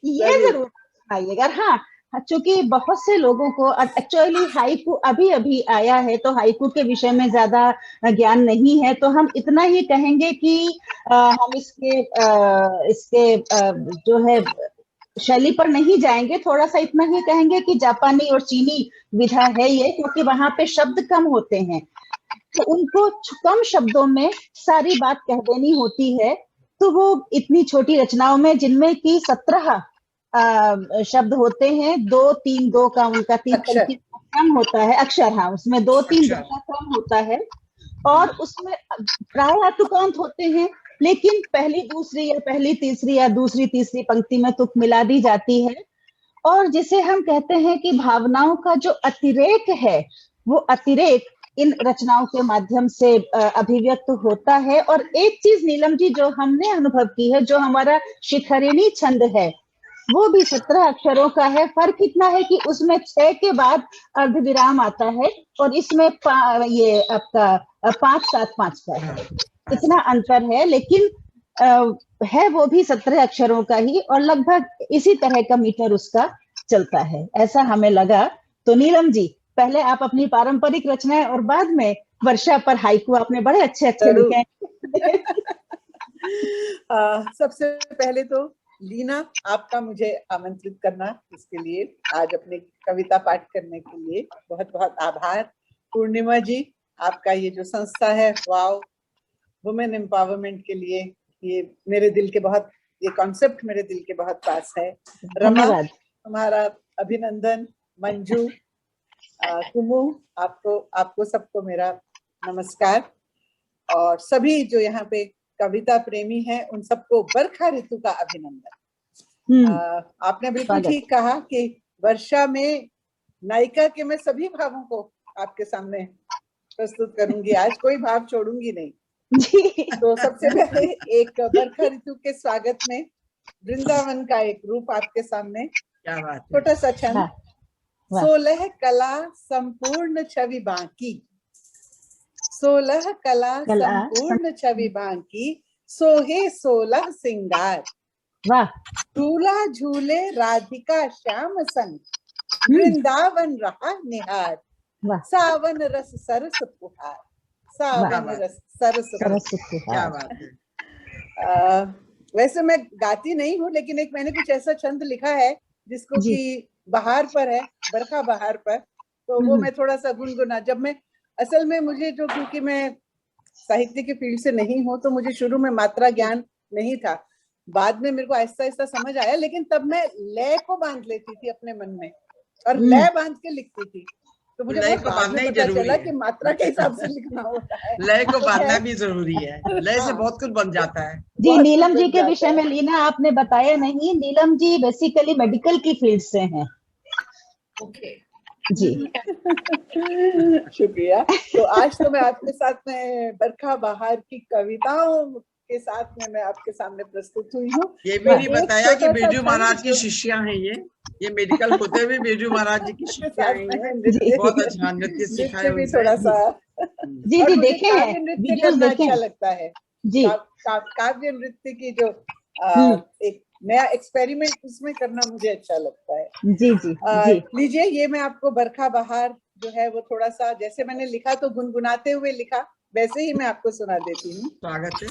ये जरूर सुनाइएगा। हाँ, चूंकि बहुत से लोगों को एक्चुअली हाइकू अभी अभी आया है, तो हाइकू के विषय में ज्यादा ज्ञान नहीं है, तो हम इतना ही कहेंगे कि हम इसके जो है शैली पर नहीं जाएंगे। थोड़ा सा इतना ही कहेंगे कि जापानी और चीनी विधा है ये, क्योंकि वहां पे शब्द कम होते हैं, तो उनको कम शब्दों में सारी बात कह देनी होती है। तो वो इतनी छोटी रचनाओं में, जिनमें कि 17 शब्द होते हैं, 2-3-2 का उनका 3 क्रम होता है, अक्षर। हाँ, उसमें 2-3-2 का क्रम होता है, और उसमें प्राय तुकांत होते हैं, लेकिन पहली दूसरी या पहली तीसरी या दूसरी तीसरी पंक्ति में तुक मिला दी जाती है। और जिसे हम कहते हैं कि भावनाओं का जो अतिरेक है, वो अतिरेक इन रचनाओं के माध्यम से अभिव्यक्त होता है। और एक चीज नीलम जी जो हमने अनुभव की है, जो हमारा शिखरिणी छंद है वो भी 17 अक्षरों का है। फर्क इतना है कि उसमें 6 के बाद अर्धविराम आता है और इसमें ये आपका 5-7-5 का है, इतना अंतर है। लेकिन है वो भी 17 अक्षरों का ही और लगभग इसी तरह का मीटर उसका चलता है, ऐसा हमें लगा। तो नीलम जी, पहले आप अपनी पारंपरिक रचनाएं और बाद में वर्षा पर हाइकू आपने बड़े अच्छे लिखे हैं। सबसे पहले तो लीना, आपका मुझे आमंत्रित करना इसके लिए, आज अपने कविता पाठ करने के लिए बहुत बहुत आभार। पूर्णिमा जी, आपका ये जो संस्था है, वाओ, वुमेन एम्पावरमेंट के लिए, ये मेरे दिल के बहुत, ये कॉन्सेप्ट मेरे दिल के बहुत पास है। रमा, हमारा अभिनंदन। मंजू, कुमू, आपको सबको मेरा नमस्कार। और सभी जो यहाँ पे कविता प्रेमी हैं, उन सबको बरखा ऋतु का अभिनंदन। आपने बिल्कुल ठीक कहा कि वर्षा में नायिका के मैं सभी भावों को आपके सामने प्रस्तुत करूंगी, आज कोई भाव छोड़ूंगी नहीं। तो सबसे पहले एक बरखा ऋतु के स्वागत में वृंदावन का एक रूप आपके सामने, छोटा सा छंद। 16 कला संपूर्ण छवि बांकी, 16 कला संपूर्ण छवि बांकी, सोहे 16 सिंगार। झूला झूले राधिका श्याम संग, वृंदावन रहा निहार। सावन रस सरस पुहार, सावन रस सरस क्या बात है। वैसे मैं गाती नहीं हूँ, लेकिन एक मैंने कुछ ऐसा छंद लिखा है जिसको कि बहार पर है, बरखा बहार पर, तो वो मैं थोड़ा सा गुनगुना, जब मैं असल में मुझे जो, क्योंकि मैं साहित्य के फील्ड से नहीं हूँ, तो मुझे शुरू में मात्रा ज्ञान नहीं था, बाद में मेरे को आहिस्ता आहिस्ता समझ आया। लेकिन तब मैं लय को बांध लेती थी अपने मन में और लय बांध के लिखती थी, तो मुझे लय को बांधना ही पता जरूरी चला है कि मात्रा के हिसाब से लिखना होता है। लय को बांधना भी जरूरी है, लय से बहुत कुछ बन जाता है। जी, नीलम जी के विषय में लीना आपने बताया नहीं, नीलम जी बेसिकली मेडिकल की फील्ड से हैं। ओके जी शुक्रिया। तो आज तो मैं आपके साथ में बरखा बहार की कविताओं के साथ में मैं आपके सामने प्रस्तुत हुई हूँ। ये भी नहीं बताया कि बिरजू महाराज की शिष्या हैं ये मेडिकल होते हुए बिरजू महाराज जी की शिष्या हैं। बहुत अच्छा नृत्य सिखाया भी थोड़ा सा। जी जी, देखे हैं, नृत्य करना अच्छा लगता है जी। काव्य नृत्य की जो एक नया एक्सपेरिमेंट उसमें करना मुझे अच्छा लगता है। जी जी जी। लीजिए, ये मैं आपको बरखा बहार जो है वो थोड़ा सा, जैसे मैंने लिखा तो गुनगुनाते हुए लिखा, वैसे ही मैं आपको सुना देती हूँ। स्वागत है।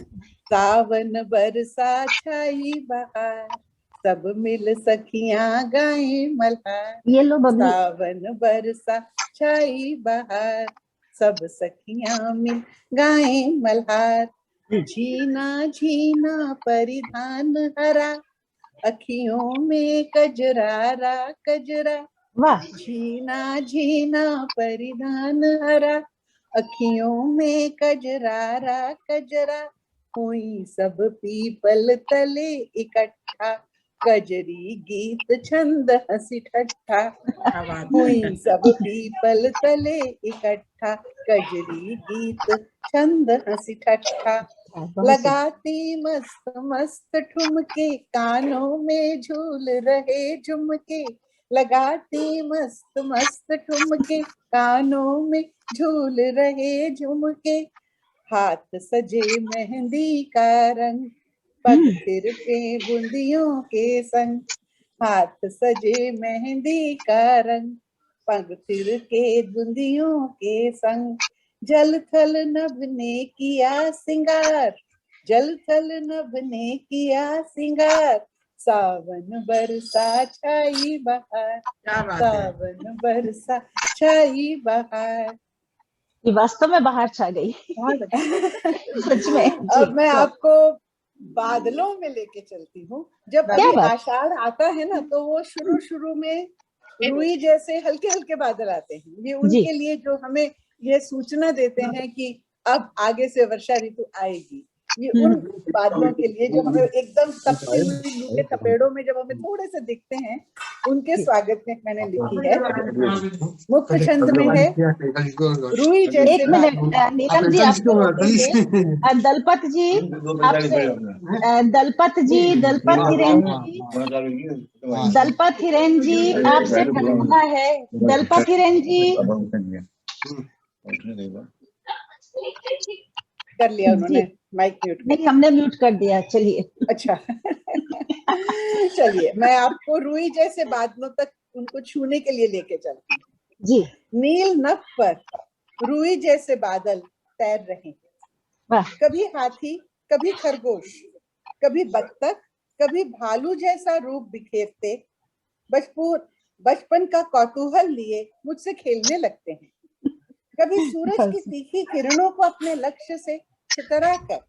सावन बरसा छाई बहार, सब मिल सखियां गाएं मल्हार। ये लो बबली। सावन बरसा छाई बहार, सब सखियां मिल गाएं मल्हार। झीना झीना परिधान हरा, अखियों में कजरारा कजरा। वाह। झीना झीना परिधान हरा, अखियों में कजरारा कजरा। हुई सब पीपल तले इकट्ठा, कजरी गीत छंद हंसी ठट्ठा। हुई सब पीपल तले इकट्ठा, कजरी गीत छंद हंसी ठट्ठा। लगाती मस्त मस्त ठुमके, कानों में झूल रहे झुमके। लगाती मस्त मस्त ठुमके, कानों में झूल रहे झुमके। हाथ सजे मेहंदी का रंग, पग सिर पे बूंदियों के संग। हाथ सजे मेहंदी का रंग, पग सिर के बूंदियों के संग। जल थल नभ ने किया सिंगार, जल थल नभ ने किया सिंगार। सावन बरसा छाई बहार, सावन बरसा छाई बहार। ये वास्तव में बाहर छा गई सच में। अब मैं आपको बादलों में लेके चलती हूँ। जब अभी आषाढ़ आता है ना, तो वो शुरू में रुई जैसे हल्के हल्के बादल आते हैं। ये उनके लिए जो हमें ये सूचना देते हैं कि अब आगे से वर्षा ऋतु आएगी। ये उन बादलों के लिए जो हमें एकदम तपती हुई लू के थपेड़ों में जब हमें थोड़े से दिखते हैं, उनके स्वागत में मैंने लिखी है। मुख्य छंद में है रूई जैसे एक मिनट नीलम जी, आपको रोकेंगे। दलपत जी आपसे, दलपत हिरेन जी आपसे कहना है। दलपत हिरेन जी कर लिया उन्होंने, माइक म्यूट कर नहीं, हमने म्यूट कर दिया। चलिए अच्छा चलिए मैं आपको रूई जैसे बादलों तक उनको छूने के लिए लेके चलती हूँ जी। नील नभ पर रूई जैसे बादल तैर रहे हैं, कभी हाथी, कभी खरगोश, कभी बत्तख, कभी भालू जैसा रूप बिखेरते बचपन का कौतूहल लिए मुझसे खेलने लगते हैं। कभी सूरज की तीखी किरणों को अपने लक्ष्य से छितरा कर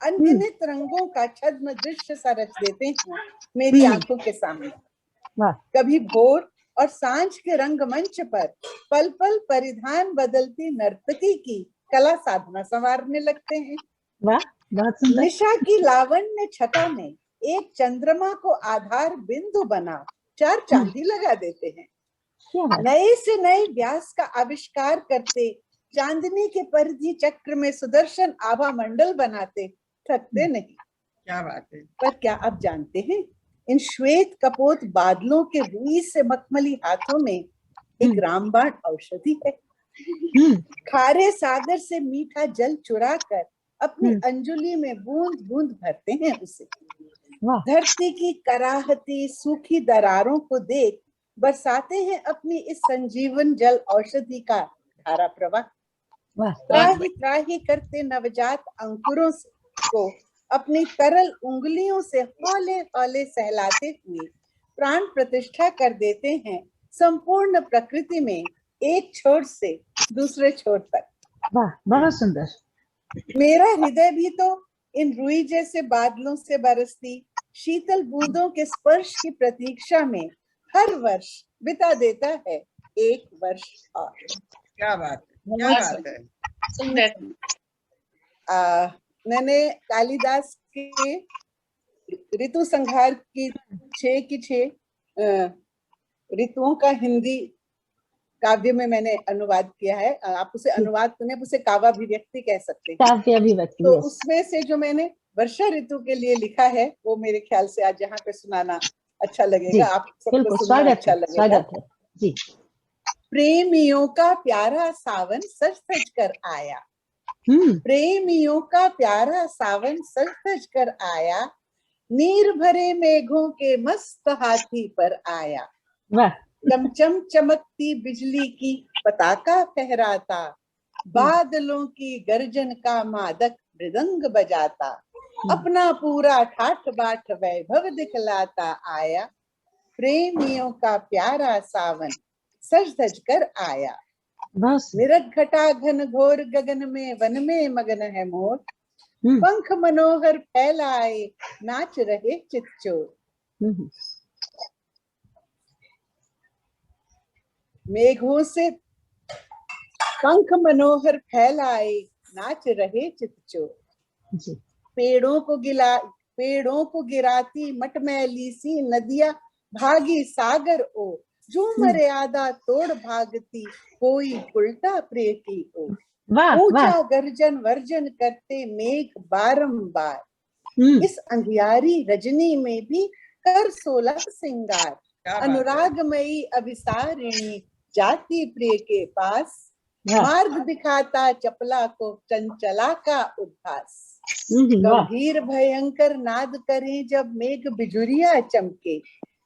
अनगिनत रंगों का छद्म दृश्य सा रच देते हैं मेरी आंखों के सामने। कभी भोर और सांझ के रंगमंच पर पल पल परिधान बदलती नर्तकी की कला साधना संवारने लगते हैं। निशा की लावण्य छटा में एक चंद्रमा को आधार बिंदु बना 4 चांदी लगा देते हैं। नए से नए व्यास का आविष्कार करते चांदनी के परिधि चक्र में सुदर्शन आभा मंडल बनाते थकते नहीं। क्या बात है। पर क्या आप जानते हैं, इन श्वेत कपोत बादलों के रुई से मखमली हाथों में एक रामबाण औषधि है। खारे सागर से मीठा जल चुरा कर अपनी अंजुली में बूंद बूंद भरते हैं उसे। धरती की कराहती सूखी दरारों को देख बरसाते हैं अपनी इस संजीवन जल औषधि का धारा प्रवाह। त्राही त्राही करते नवजात अंकुरों को अपनी तरल उंगलियों से हौले हौले सहलाते हुए प्राण प्रतिष्ठा कर देते हैं संपूर्ण प्रकृति में, एक छोर से दूसरे छोर तक। वाह, बहुत सुंदर। मेरा हृदय भी तो इन रुई जैसे बादलों से बरसती शीतल बूंदों के स्पर्श की प्रतीक्षा में हर वर्ष बिता देता है, एक वर्ष और। क्या बात है, क्या बात है। सुंदर। मैंने कालिदास के ऋतु संहार की 6 की 6 ऋतुओं का हिंदी काव्य में मैंने अनुवाद किया है। आप उसे अनुवाद तो नहीं, उसे काव्याभिव्यक्ति कह सकते हैं। काव्याभिव्यक्ति। तो उसमें से जो मैंने वर्षा ऋतु के लिए लिखा है वो मेरे ख्याल से आज यहाँ पे सुनाना अच्छा लगेगा, आप सबको सुनना अच्छा लगेगा। स्वागत है जी। प्रेमियों का प्यारा सावन सज सज कर आया, प्रेमियों का प्यारा सावन सज सज कर आया, नीर भरे मेघों के मस्त हाथी पर आया। चमचम चमकती बिजली की पताका फहराता, बादलों की गर्जन का मादक मृदंग बजाता, अपना पूरा ठाठ बाट वैभव दिखलाता आया। प्रेमियों का प्यारा सावन सज धज कर आया। निरघटा घन घोर गगन में वन में मगन है मोर, पंख मनोहर फैलाए नाच रहे चितचोर। मेघों से पंख मनोहर फैलाए नाच रहे चितचोर। पेड़ों को गिराती मटमैली सी नदियां भागी सागर ओ, जो मर्यादा तोड़ भागती कोई उल्टा प्रिय की ओर। ऊंचा गर्जन वर्जन करते मेघ बारंबार, इस अंधियारी रजनी में भी कर 16 सिंगार। अनुरागमयी अभिसारिणी जाति प्रिय के पास, मार्ग दिखाता चपला को चंचला का उद्भास। गंभीर भयंकर नाद करे जब मेघ बिजुरिया चमके,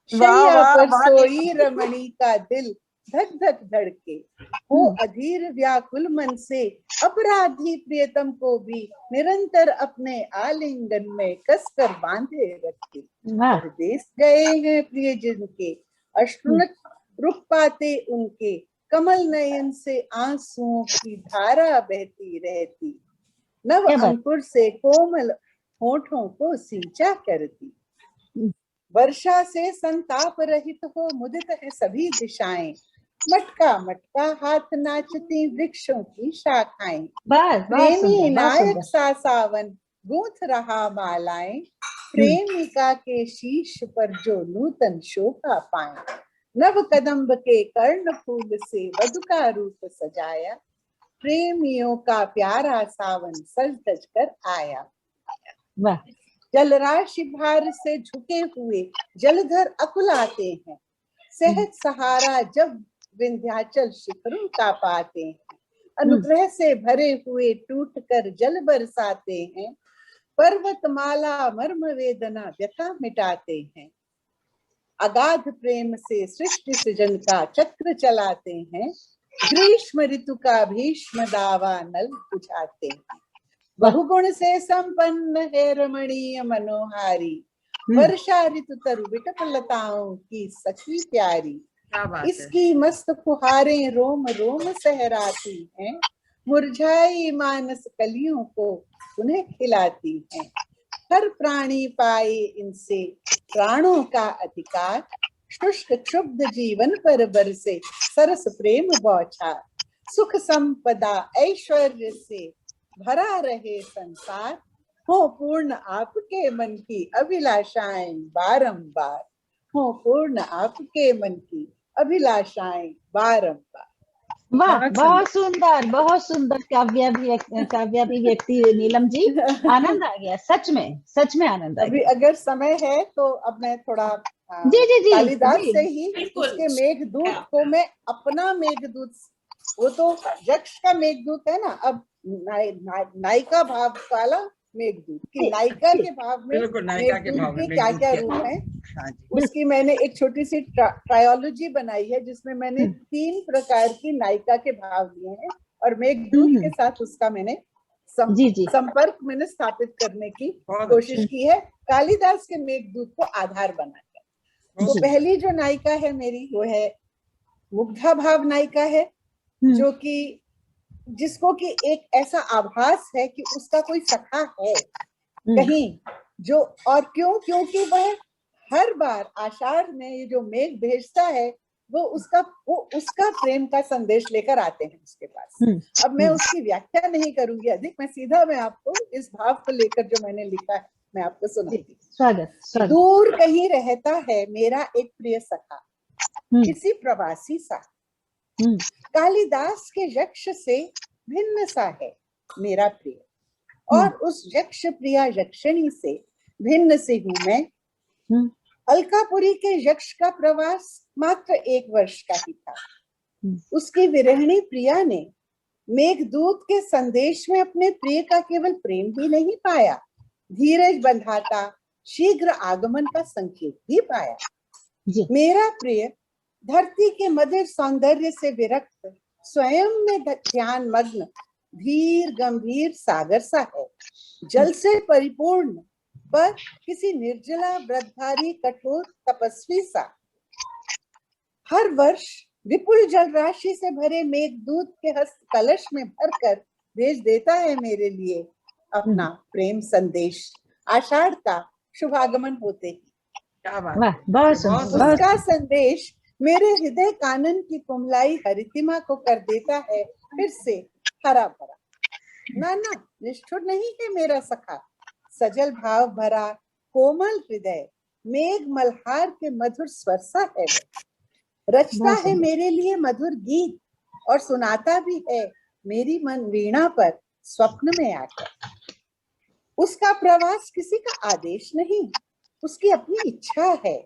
शैया पर सोई रमणी का दिल धक धक धड़के। वो अधीर व्याकुल मन से अपराधी प्रियतम को भी निरंतर अपने आलिंगन में कसकर बांधे रखे। परदेस गए हैं प्रिय जिनके, अश्रु रुक पाते उनके, कमल नयन से आंसुओं की धारा बहती रहती, नव अंकुर से कोमल होठों को सींचा करती। वर्षा से संताप रहित हो मुदित है सभी दिशाएं, मटका मटका हाथ नाचती वृक्षों की शाखाएं। प्रेमी नायक सा सावन गूंथ रहा मालाएं, प्रेमिका के शीश पर जो नूतन शोभा पाए। नव कदम्ब के कर्ण फूल से वधु का रूप सजाया, प्रेमियों का प्यारा सावन सज धज कर आया। वाह। जलराशि भार से झुके हुए जलधर अकुलाते हैं, सहज सहारा जब विंध्याचल शिखरों का पाते हैं। अनुग्रह से भरे हुए टूट कर जल बरसाते हैं, पर्वतमाला मर्म वेदना व्यथा मिटाते हैं। अगाध प्रेम से सृष्टि सृजन का चक्र चलाते हैं, ग्रीष्म ऋतु का भीष्म दावा नल बुझाते हैं। बहुगुण से संपन्न है रमणीय मनोहारी, वर्षा ऋतु तरु विटप लताओं की सखी प्यारी। इसकी मस्त फुहारें रोम रोम सहराती हैं, मुरझाई मानस कलियों को उन्हें खिलाती हैं। हर प्राणी पाए इनसे प्राणों का अधिकार, शुष्क क्षुब्ध जीवन पर बरसे सरस प्रेम बौछार। सुख संपदा ऐश्वर्य से भरा रहे संसार, हो पूर्ण आपके मन की अभिलाषाएं बारंबार। हो पूर्ण आपके मन की अभिलाषाएं बारंबार। वाह, बहुत सुंदर काव्याभिव्यक्ति नीलम जी। आनंद आ गया, सच में आनंद आ अभी गया। अगर समय है तो अब मैं थोड़ा जी कालिदास से ही उसके मेघदूत को मैं अपना मेघदूत, वो तो यक्ष का मेघदूत है ना, अब नायिका भाव वाला मेघदूत की नायिका के भाव में मेघदूत के क्या क्या रूप हैं, उसकी मैंने एक छोटी सी ट्रायोलॉजी बनाई है जिसमें मैंने 3 प्रकार की नायिका के भाव लिए हैं और मेघदूत के साथ उसका मैंने संपर्क मैंने स्थापित करने की कोशिश की है कालिदास के मेघदूत को आधार बनाकर। तो पहली जो नायिका है मेरी वो है मुग्धा भाव नायिका है, जो कि जिसको कि एक ऐसा आभास है कि उसका कोई सखा है कहीं, जो और क्योंकि वह हर बार आषाढ़ में ये जो मेघ भेजता है वो उसका प्रेम का संदेश लेकर आते हैं उसके पास। अब मैं उसकी व्याख्या नहीं करूंगी अधिक, मैं आपको इस भाव को लेकर जो मैंने लिखा है मैं आपको सुनाती। स्वागत। दूर कहीं रहता है मेरा एक प्रिय सखा, किसी प्रवासी सा, कालिदास के यक्ष से भिन्न सा है मेरा प्रिय, और उस यक्ष प्रिया यक्षिणी से भिन्न से हूं मैं। अलकापुरी के यक्ष का प्रवास मात्र 1 वर्ष का ही था। उसकी विरहिणी प्रिया ने मेघदूत के संदेश में अपने प्रिय का केवल प्रेम ही नहीं पाया, धीरज बंधाता शीघ्र आगमन का संकेत भी पाया। मेरा प्रिय धरती के मधुर सौंदर्य से विरक्त, स्वयं में ध्यान मग्न धीर गंभीर सागर सा है, जल से परिपूर्ण पर किसी निर्जला व्रतधारी कठोर तपस्वी सा। हर वर्ष विपुल जल राशि से भरे मेघदूत के हस्त कलश में भरकर भेज देता है मेरे लिए अपना प्रेम संदेश, आषाढ़ का शुभागमन होते ही। उसका संदेश मेरे हृदय कानन की कुमलाई हरितिमा को कर देता है फिर से हरा भरा। नाना निष्ठुर नहीं है मेरा सखा, सजल भाव भरा कोमल हृदय मेघ मल्हार के मधुर स्वर सा है। रचता है मेरे लिए मधुर गीत और सुनाता भी है मेरी मन वीणा पर स्वप्न में आकर। उसका प्रवास किसी का आदेश नहीं, उसकी अपनी इच्छा है,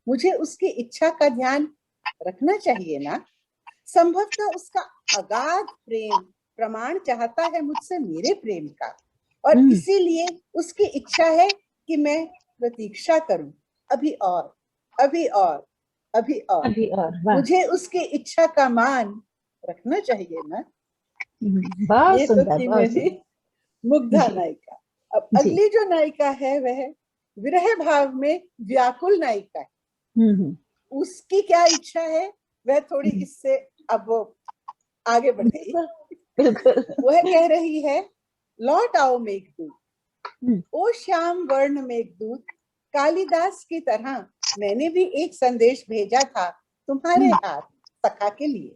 मुझे उसकी इच्छा का ध्यान रखना चाहिए ना। संभवतः उसका अगाध प्रेम प्रमाण चाहता है मुझसे मेरे प्रेम का, और इसीलिए उसकी इच्छा है कि मैं प्रतीक्षा करूं अभी और अभी और अभी और। मुझे उसकी इच्छा का मान रखना चाहिए ना। ये तो थी मेरी मुग्धा नायिका। अब अगली जो नायिका है वह विरह भाव में व्याकुल नायिका है। उसकी क्या इच्छा है वह थोड़ी इससे अब आगे बढ़ गई। वह कह रही है, लौट आओ मेघदूत, ओ श्याम वर्ण मेघदूत, कालिदास की तरह मैंने भी एक संदेश भेजा था तुम्हारे हाथ सखा के लिए।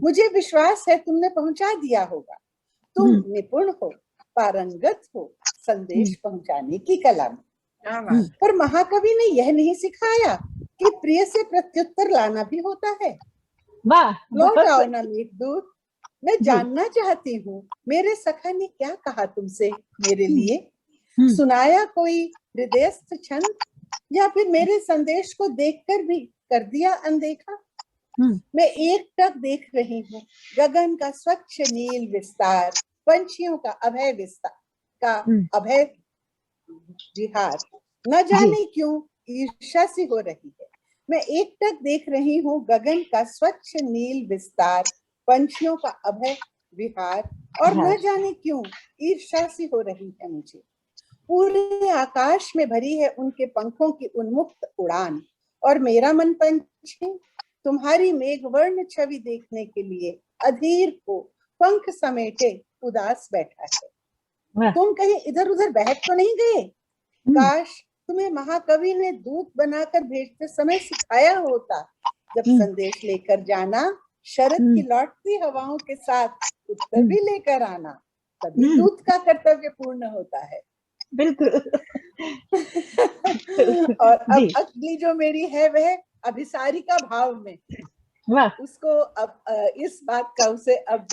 मुझे विश्वास है तुमने पहुंचा दिया होगा। तुम निपुण हो, पारंगत हो संदेश पहुंचाने की कला में। क्या बात। पर महाकवि ने यह नहीं सिखाया कि प्रिय से प्रत्युत्तर लाना भी होता है। वाह, लौट बहुत आओ ना मेघदूत, मैं जानना चाहती हूँ मेरे सखा ने क्या कहा तुमसे मेरे लिए। सुनाया कोई हृदयस्थ छंद, या फिर मेरे संदेश को देखकर भी कर दिया अनदेखा। मैं एकटक देख रही हूँ गगन का स्वच्छ नील विस्तार, पंछियों का अभय अभय विहार। न जाने क्यों ईर्ष्या सी हो रही है। मैं एकटक देख रही हूँ गगन का स्वच्छ नील विस्तार, पंछियों का अभय विहार, और न जाने क्यों ईर्ष्या सी हो रही है मुझे। पूरे आकाश में भरी है उनके पंखों की उन्मुक्त उड़ान, और मेरा मन पंछी तुम्हारी मेघवर्ण छवि देखने के लिए अधीर को पंख समेटे उदास बैठा है। तुम कहीं इधर उधर बहक तो नहीं गए? काश तुम्हें महाकवि ने दूत बनाकर भेजते समय सिखाया होता, जब संदेश लेकर जाना शरद की लौटती हवाओं के साथ उत्तर भी लेकर आना, तभी दूत का कर्तव्य पूर्ण होता है। बिल्कुल। और अब अगली जो मेरी है वह अभिसारिका भाव में। उसको अब इस बात का उसे अब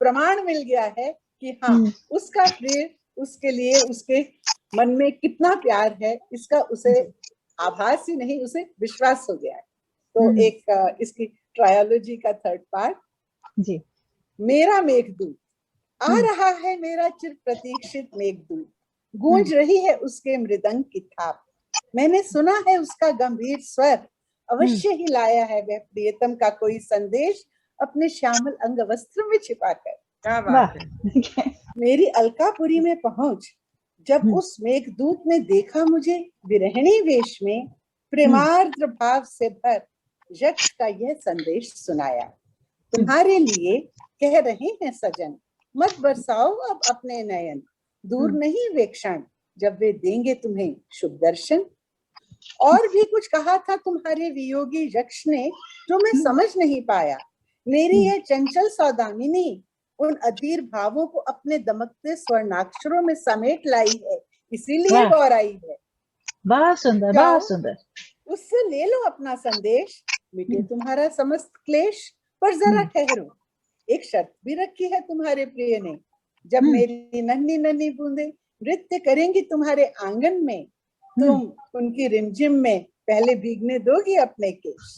प्रमाण मिल गया है कि हाँ, उसका प्रिय उसके लिए उसके मन में कितना प्यार है, इसका उसे आभास ही नहीं, उसे विश्वास हो गया है। तो एक इसकी ट्रायोलॉजी का थर्ड पार्ट जी। मेरा मेघदूत आ रहा है, मेरा चिर प्रतीक्षित मेघदूत, गूंज रही है उसके मृदंग की थाप। मैंने सुना है उसका गंभीर स्वर, अवश्य ही लाया है वह प्रियतम का कोई संदेश अपने श्यामल अंग वस्त्र में छिपाकर। क्या बात है। मेरी अलकापुरी में पहुंच जब उस मेघदूत ने देखा मुझे विरहिणी वेश में, प्रेमार्द्र भाव से भर यक्ष का यह संदेश सुनाया। तुम्हारे लिए कह रहे हैं सजन, मत बरसाओ अब अपने नयन, दूर नहीं वे क्षण जब वे देंगे तुम्हें शुभ दर्शन। और भी कुछ कहा था तुम्हारे वियोगी यक्ष ने, जो मैं समझ नहीं पाया। मेरी यह चंचल सौदामिनी उन अधीर भावों को अपने दमकते स्वर्णाक्षरों में समेट लाई है, इसीलिए गौर आई है। बहुत सुंदर, बहुत सुंदर। उससे ले लो अपना संदेश, मिटे तुम्हारा समस्त क्लेश। पर जरा ठहरो, एक शर्त भी रखी है तुम्हारे प्रिय ने। जब मेरी नन्ही नन्ही बूंदे नृत्य करेंगी तुम्हारे आंगन में, तुम उनकी रिमझिम में पहले भीगने दोगी अपने केश।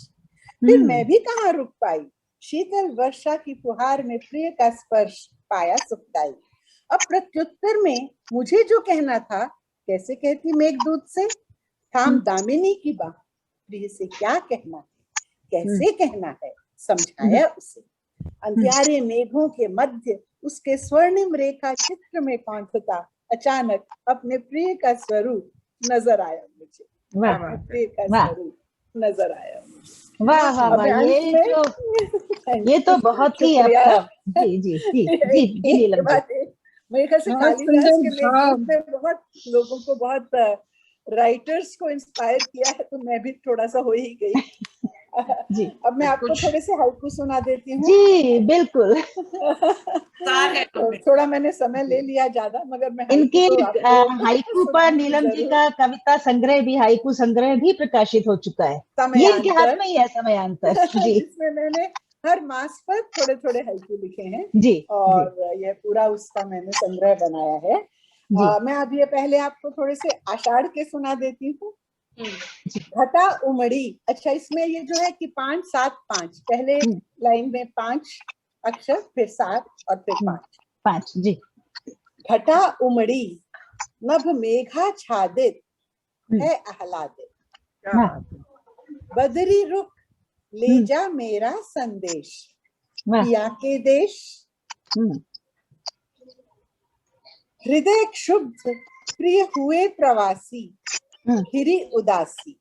फिर मैं भी कहाँ रुक पाई, शीतल वर्षा की फुहार में प्रिय का स्पर्श पाया सुखदाई। अब प्रत्युत्तर में मुझे जो कहना था, कैसे कहती मेघदूत से, थाम दामिनी की बाह, प्रिय से क्या कहना है, कैसे कहना है, समझाया उसे। अंधियारे मेघों के मध्य उसके स्वर्णिम रेखा चित्र में कौंधता अचानक अपने प्रिय का स्वरूप नजर आया मुझे। प्रिय का स्वरूप नजर आया मुझे। वाह वाह वाह, ये तो बहुत ही आपका जी जी जी जी जी मेरे ख्याल से कालिदास के लेखन में बहुत लोगों को, बहुत राइटर्स को इंस्पायर किया है, तो मैं भी थोड़ा सा हो ही गई जी। अब मैं आपको थोड़े से हाइकू सुना देती हूँ। जी बिल्कुल। तो थोड़ा मैंने समय ले लिया ज्यादा, मगर मैं इनके हाइकू पर नीलम जी का कविता संग्रह भी, हाइकू संग्रह भी प्रकाशित हो चुका है, ये इनके हाथ में ही है, समयांतर जी। इसमें मैंने हर मास पर थोड़े थोड़े हाइकू लिखे हैं जी, और जी। यह पूरा उसका मैंने संग्रह बनाया है। मैं अब ये पहले आपको थोड़े से आषाढ़ के सुना देती हूँ। घटा उमड़ी, अच्छा इसमें ये जो है कि 5 7 5, पहले लाइन में 5 अक्षर, फिर 7 और फिर 5 जी। घटा उमड़ी नभ मेघा छादित है आह्लादित, बदरी रुख ले जा मेरा संदेश पिया के देश। हृदय क्षुब्ध प्रिय हुए प्रवासी, हिरी उदासी,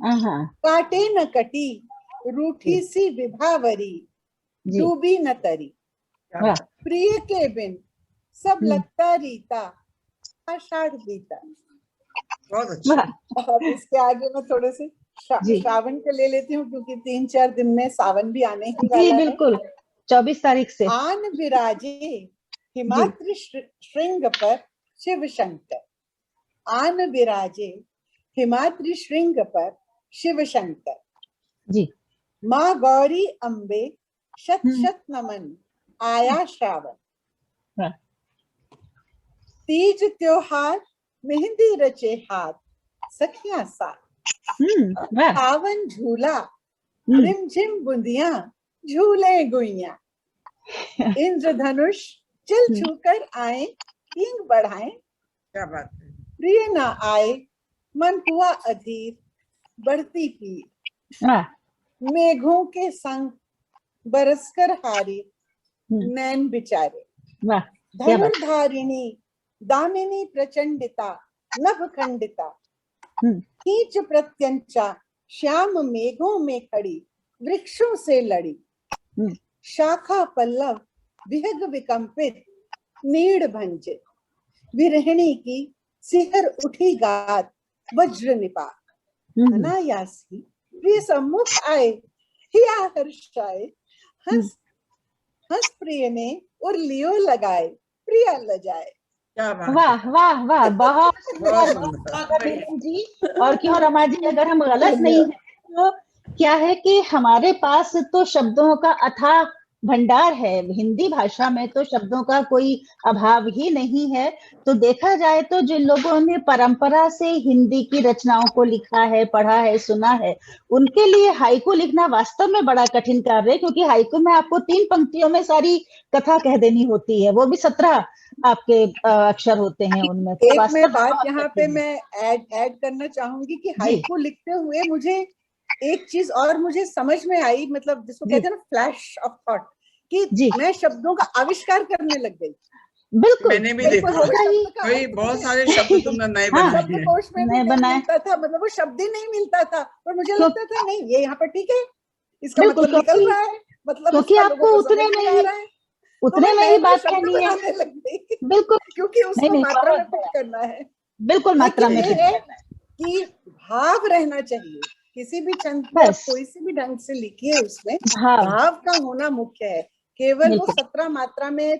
काटे न कटी रूठी सी विभावरी, डूबी न तरी, प्रिय के बिन सब लगता रीता, आषाढ़ बीता। बहुत अच्छा। अब इसके आगे मैं थोड़े से श्रावण के ले लेती हूँ, क्योंकि 3-4 दिन में सावन भी आने ही वाला है। बिल्कुल, 24 तारीख से। आन विराजे हिमाद्रि श्रृंग पर शिव शंकर, आन बिराजे हिमाद्रि श्रृंग पर शिव शंकर। जी। माँ गौरी अम्बे शत शत नमन, आया श्रावण। तीज त्योहार मेहंदी रचे हाथ, सखियां साथ। पावन झूला रिमझिम बूंदियां, झूले गुइया। इंद्रधनुष चल छूकर आए, पींग बढ़ाएं। क्या बात है। प्रिय ना आए मन हुआ अधीर, बढ़ती पीर। मेघों के संग बरसकर हारी, नैन बिचारे। धनुर्धारिणी दामिनी प्रचंडिता, नभ खंडिता। खींच प्रत्यंचा श्याम मेघों में खड़ी, वृक्षों से लड़ी। शाखा पल्लव विहग विकंपित, नीड़ भंजित। विरहिणी की सिहर उठी गात, वज्र निपात। अनायासी प्रिय सम्मुख आए, हिया हर्षाए। हंस हंस प्रिय ने और लियो लगाए, प्रिया लजाए। वाह वाह वाह, बहुत सुंदर जी। और क्यों रमा जी, अगर हम गलत नहीं है तो क्या है कि हमारे पास तो शब्दों का अथाह भंडार है। हिंदी भाषा में तो शब्दों का कोई अभाव ही नहीं है। तो देखा जाए तो जिन लोगों ने परंपरा से हिंदी की रचनाओं को लिखा है, पढ़ा है, सुना है, उनके लिए हाइकू लिखना वास्तव में बड़ा कठिन कार्य है, क्योंकि हाइकू में आपको 3 पंक्तियों में सारी कथा कह देनी होती है, वो भी 17 आपके अक्षर होते हैं उनमें। तो एक मैं बात यहाँ पे मैं ऐड करना चाहूंगी कि हाइकू लिखते हुए मुझे एक चीज और मुझे समझ में आई, मतलब जिसको कहते हैं ना फ्लैश ऑफ थॉट, कि मैं शब्दों का आविष्कार करने लग गई। बिल्कुल, मैंने भी देखा भाई, बहुत सारे शब्द तुमने नए बनाए हैं। शब्दकोश में भी नहीं मिलता था, मतलब वो शब्द ही नहीं मिलता था, और मुझे लगता था नहीं ये यहाँ पर ठीक है, इसका मतलब निकल रहा है, मतलब क्योंकि आपको उतने में ही बात करनी है। बिल्कुल, क्योंकि उसको मात्रा में फिट करना है। बिल्कुल मात्रा में फिट है कि भाव रहना चाहिए। किसी भी छंद को कोई से भी ढंग से लिखिए, उसमें भाव का होना मुख्य है। केवल वो 17 मात्रा में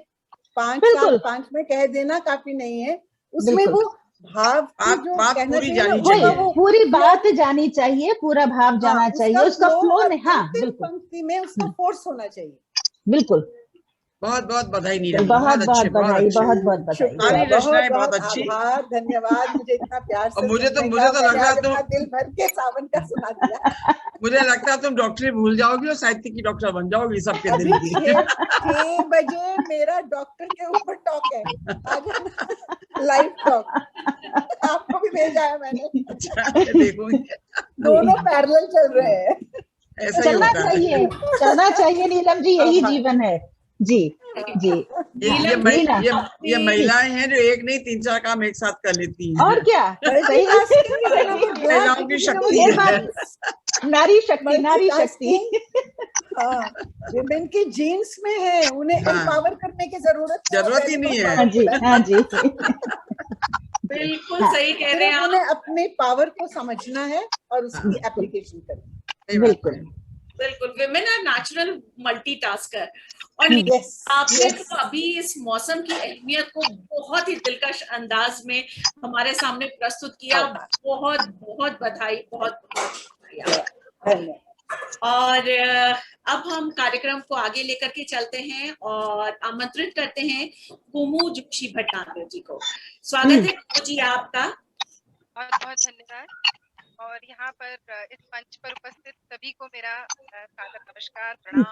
5 7 5 में कह देना काफी नहीं है, उसमें वो भाव की जो कहना चाहिए, वो पूरी बात जानी चाहिए, पूरा भाव जाना चाहिए, उसका फ्लो में। हाँ, पंक्ति में उसका फोर्स होना चाहिए। बिल्कुल। बहुत बहुत बधाई नीलम, बहुत बहुत बधाई, बहुत बहुत बधाई। सारी रचनाएं बहुत अच्छी। धन्यवाद, मुझे इतना प्यार से मुझे तो लग रहा तुम दिल भर के सावन का सुना दिया। मुझे लगता है तुम डॉक्टरी भूल जाओगी और साहित्य की डॉक्टर बन जाओगी सबके दिल की। 6 बजे मेरा डॉक्टर के ऊपर टॉक है, लाइव टॉक आपको भी भेजा है मैंने। अच्छा, देखूंगी। दोनों पैरेलल चल रहे हैं। चलना चाहिए नीलम जी, यही जीवन है। जी जी। ये महिलाएं हैं जो एक नहीं 3-4 काम एक साथ कर लेती हैं। और क्या, सही महिलाओं की शक्ति है, नारी शक्ति, नारी शक्ति। विमेन की जीन्स में है, उन्हें एम्पावर करने की जरूरत ही नहीं है। हाँ जी, हाँ जी। बिल्कुल सही कह रहे हैं आप। उन्हें अपने पावर को समझना है और उसकी एप्लीकेशन करनी। बिल्कुल बिल्कुल, विमेन आर नेचुरल मल्टीटास्कर। और आपने तो अभी इस मौसम की अहमियत को बहुत ही दिलकश अंदाज में हमारे सामने प्रस्तुत किया। बहुत बहुत बधाई, बहुत बहुत शुक्रिया। और अब हम कार्यक्रम को आगे लेकर के चलते हैं और आमंत्रित करते हैं कुमू जोशी भटनागर जी को। स्वागत है कुमू जी आपका। बहुत बहुत धन्यवाद। और यहाँ पर इस मंच पर उपस्थित सभी को मेरा सादर नमस्कार, प्रणाम।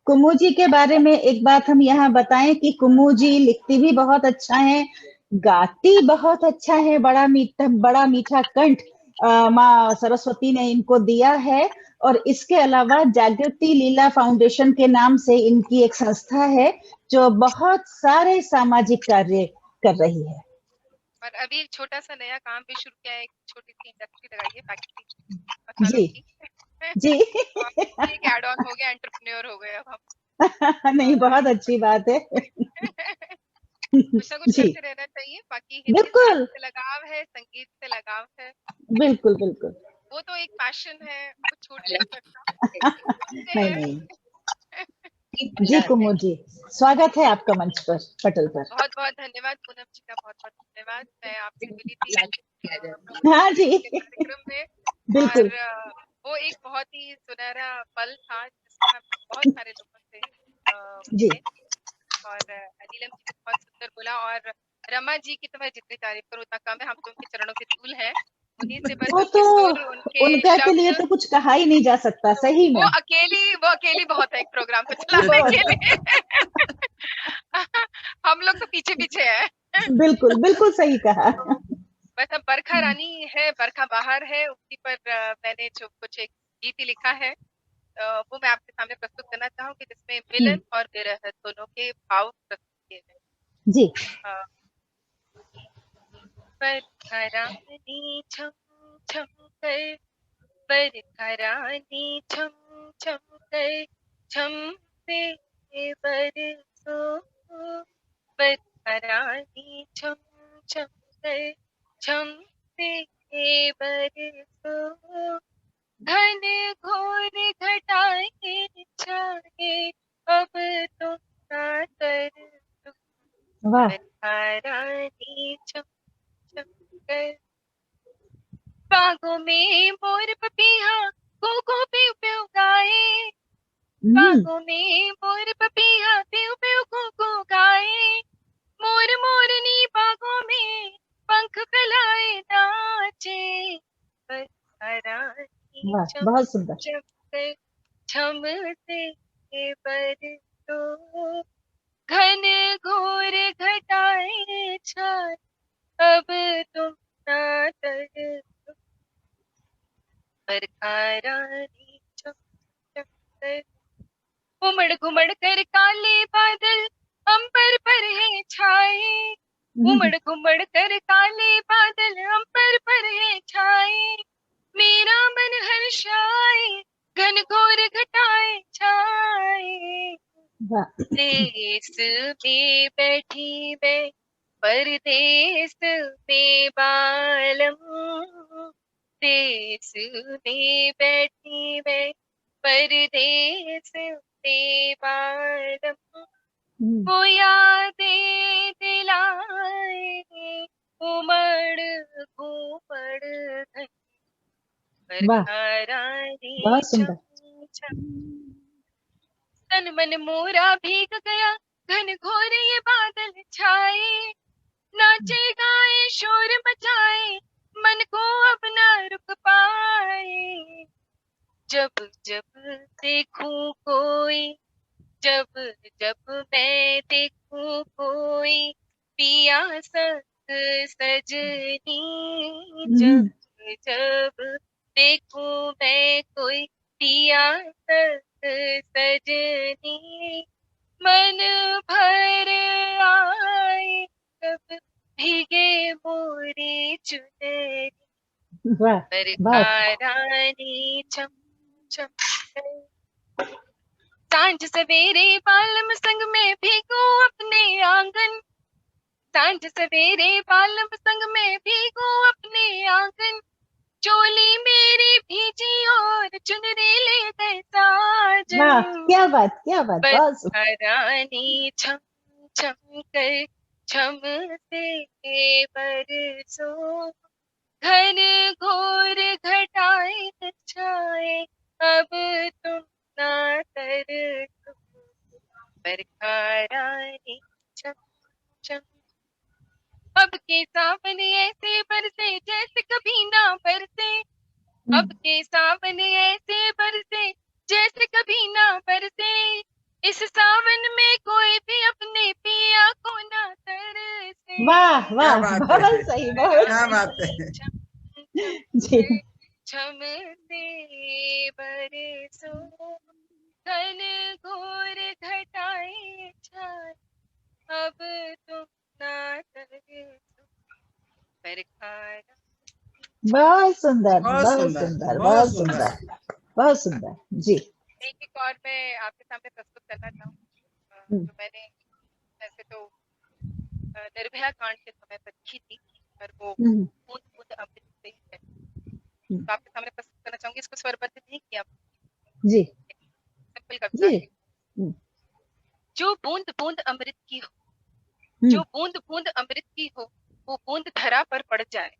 कुमू जी के बारे में एक बात हम यहाँ बताएं कि कुमू जी लिखती भी बहुत अच्छा है, गाती बहुत अच्छा है, बड़ा मीठा कंठ माँ सरस्वती ने इनको दिया है। और इसके अलावा जागृति लीला फाउंडेशन के नाम से इनकी एक संस्था है जो बहुत सारे सामाजिक कार्य कर रही है। और अभी एक छोटा सा नया काम भी शुरू किया है, एक छोटी सी इंडस्ट्री लगाई है पैकेजिंग जी जी। एक ऐड ऑन हो गया, एंटरप्रेन्योर हो गए अब हम। नहीं, बहुत अच्छी बात है। कुछ ना कुछ करते रहना चाहिए। बाकी बिल्कुल से लगाव है, संगीत से लगाव है। बिल्कुल बिल्कुल, वो तो एक पैशन है, वो छूट नहीं सकता। नहीं नहीं, जी कुमुद जी, स्वागत है आपका मंच पर, पटल पर। बहुत बहुत धन्यवाद पूनम जी का, बहुत बहुत धन्यवाद। मैं आपसे मिली थी हाँ जी, कार्यक्रम में, बिल्कुल। और वो एक बहुत ही सुनहरा पल था जिसमें हम बहुत सारे लोगों से जी मिले। और नीलम जी ने बहुत सुंदर बोला, और रमा जी की तो मैं जितनी तारीफ करूँ उतना कम है। हम तो उनके चरणों के धूल हैं, उन्हीं से बस वो उनके तो सुर, उनके उनका के लिए शब्द, तो कुछ कहा ही नहीं जा सकता, सही में। वो अकेली बहुत है एक प्रोग्राम को चलाने के लिए। हम लोग तो पीछे पीछे हैं। बिल्कुल बिल्कुल सही कहा। बस अब बरखा रानी है, बरखा बाहर है, उसी पर मैंने जो कुछ एक गीत ही लिखा है, वो मैं आपके सामने प्रस्तुत करना चाहूंगी, जिसमें मिलन और विरह दोनों के भाव प्रस्तुत किए गए। जी। बरखा रानी छम छम कर, बरखा रानी छम छम कर, छम से बरसो, बरखा रानी छम छम कर, छम से बरसो, घन घोर घटाए छाए, अब तो ना कर दो, वाह। बरखा रानी छम छम कर। बागों में मोर पपीहा को प्यू प्यू गाए, बागों में मोर पपीहा प्यू प्यू को गाए, मोर मोरनी बागों में पंख फैलाए नाचे, बरखा रानी वाह, छम बहुत सुंदर। छम कर, छम से बरसो, घन घोर घटाए छाए, अब तुम ना तरसो, बरखा रानी छम छम कर। उमड़ घुमड़ कर काले बादल अंबर पर है छाए, उमड़ घुमड़ कर काले बादल अंबर पर है छाए, मेरा मन हर्षाए, घन घोर घटाए छाए, देश में बैठी मैं परदेश में बालम, देश में बैठी मैं परदेश में बालम, वो यादें दिलाए, उमड़ घुमड़ धन, बरखा रानी बहुत सुंदर। छम छम, तन मन मोरा भीग गया, घन घोर ये बादल छाए, नाचे गाए शोर मचाए, मन को अब न रुक पाए, जब जब देखूं कोई, जब जब मैं देखूं कोई पिया संग सजनी, जब जब देखूं मैं कोई पिया संग सजनी, मन भर आए कब भीगे मोरी चुनरी, बरखा रानी छम छम कर। सांझ सवेरे बालम संग में भीगू अपने आंगन, सांझ सवेरे बालम संग में भीगू अपने आंगन, चोली मेरी भीजी और चुनरी ले गए साजन, वाह, क्या बात, क्या बात। बरखा रानी छम छम कर, छम से बरसो, घन घोर घटाए छाए, अब तुम ना तरसो, बरखा रानी छम छम। अब के सावन ऐसे बरसे जैसे कभी ना बरसे, अब के सावन ऐसे बरसे जैसे कभी ना बरसे, इस सावन में कोई भी अपने पिया को ना तरसे। वाह वाह, बहुत सही, बहुत क्या बात है। जी। छम से बरसो, घन घोर घटाए छाए, अब तुम ना तरसो, बरखा। बहुत सुंदर, बहुत बहुत सुंदर, सुंदर, बहुत बहुत सुंदर। सुंदर, बहुत सुंदर। जी। एक और मैं आपके सामने प्रस्तुत करना चाहूँ, जो मैंने वैसे तो निर्भया कांड के समय पर लिखी थी, पर वो बूंद बूंद अमृत से ही है, तो आपके सामने प्रस्तुत करना चाहूंगी। इसको स्वरबद्ध नहीं किया, जी सिंपल कविता जी। है। जो बूंद बूंद अमृत की हो, जो बूंद बूंद अमृत की हो, वो बूंद धरा पर पड़ जाए।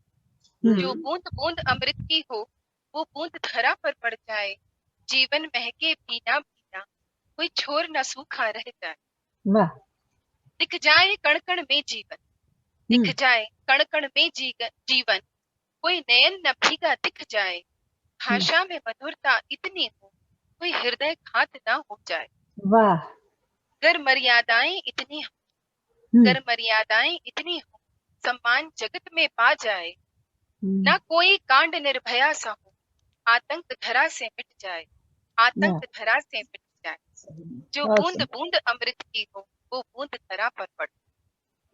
जो बूंद बूंद अमृत की हो, वो बूंद धरा पर पड़ जाए। जीवन महके भीना भीना, कोई छोर न सूखा रह जाए। वाह। दिख जाए कण कण में जीवन, दिख जाए कण कण में जीवन, कोई नयन न भीगा दिख जाए। भाषा में मधुरता इतनी हो, कोई हृदय घात ना हो जाए। वाह। गर मर्यादाएं इतनी हो, गर मर्यादाएं इतनी हो, सम्मान जगत में पा जाए। ना कोई कांड निर्भया सा हो, आतंक धरा से मिट जाए। आतंक धरा से मिट जाए। जो बूंद बूंद अमृत की हो, वो बूंद धरा पर पड़े।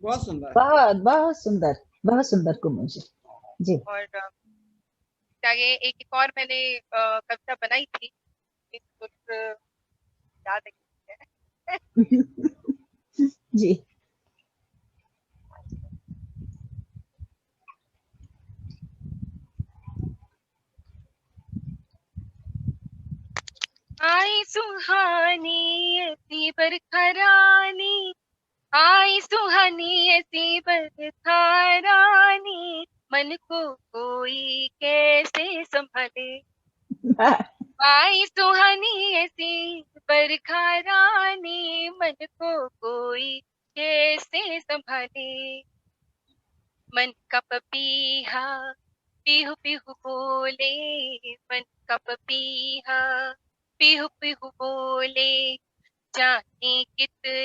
बहुत सुंदर, बहुत बहुत सुंदर, बहुत सुंदर कुमु जी। जी। और आगे एक और मैंने कविता बनाई थी, कुछ याद है जी। आई सुहानी ऐसी बरखा रानी, आई सुहानी ऐसी बरखा रानी, मन को कोई कैसे संभाले। आई सुहानी ऐसी बरखा रानी, मन को कोई कैसे संभाले। मन का पपीहा पीहू पीहू बोले, मन का पपीहा पीहू पीहू बोले, जाने कितने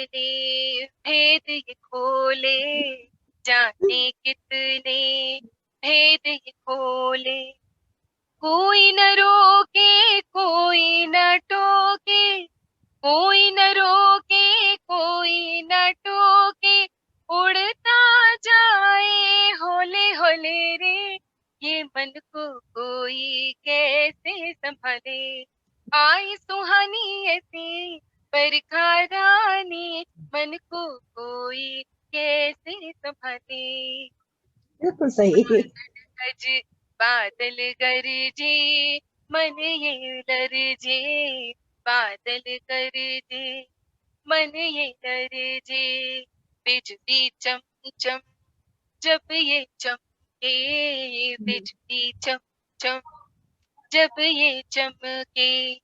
भेद ये खोले, जाने कितने भेद ये खोले। कोई न रोके कोई न टोके, कोई न रोके कोई न टोके, उड़ता जाए होले होले रे, ये मन को कोई कैसे संभाले। आई सुहानी ऐसी बरखा रानी, मन को कोई कैसे संभाले। बिल्कुल सही। बादल गरजे मन ये लरजे, बादल गरजे मन ये लरजे, बिजली चमचम जब ये चमके, बिजली चमचम जब ये चमके,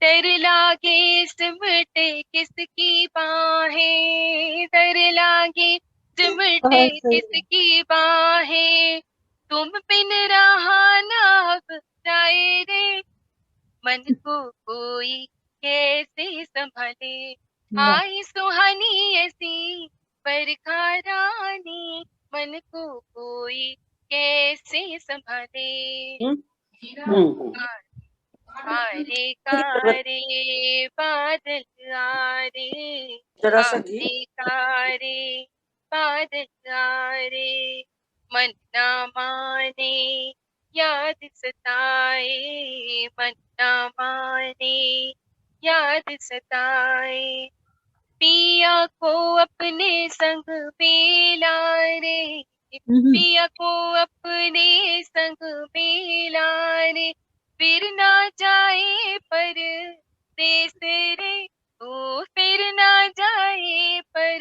डर लागे सिमटे किसकी बाहें, डर लागे सिमटे किसकी बाहें, तुम बिन रहा ना अब जाए रे, मन को कोई कैसे संभाले। आई सुहानी ऐसी बरखा रानी, मन को कोई कैसे संभाले। आरे कारे बादल आरे, आरे कारे बादल आरे, मन ना माने याद सताए, मन ना माने याद सताए। पिया को अपने संग बेला रे, पिया को अपने संग बेला रे, फिर ना जाए पर देश रे, ओ फिर ना जाए पर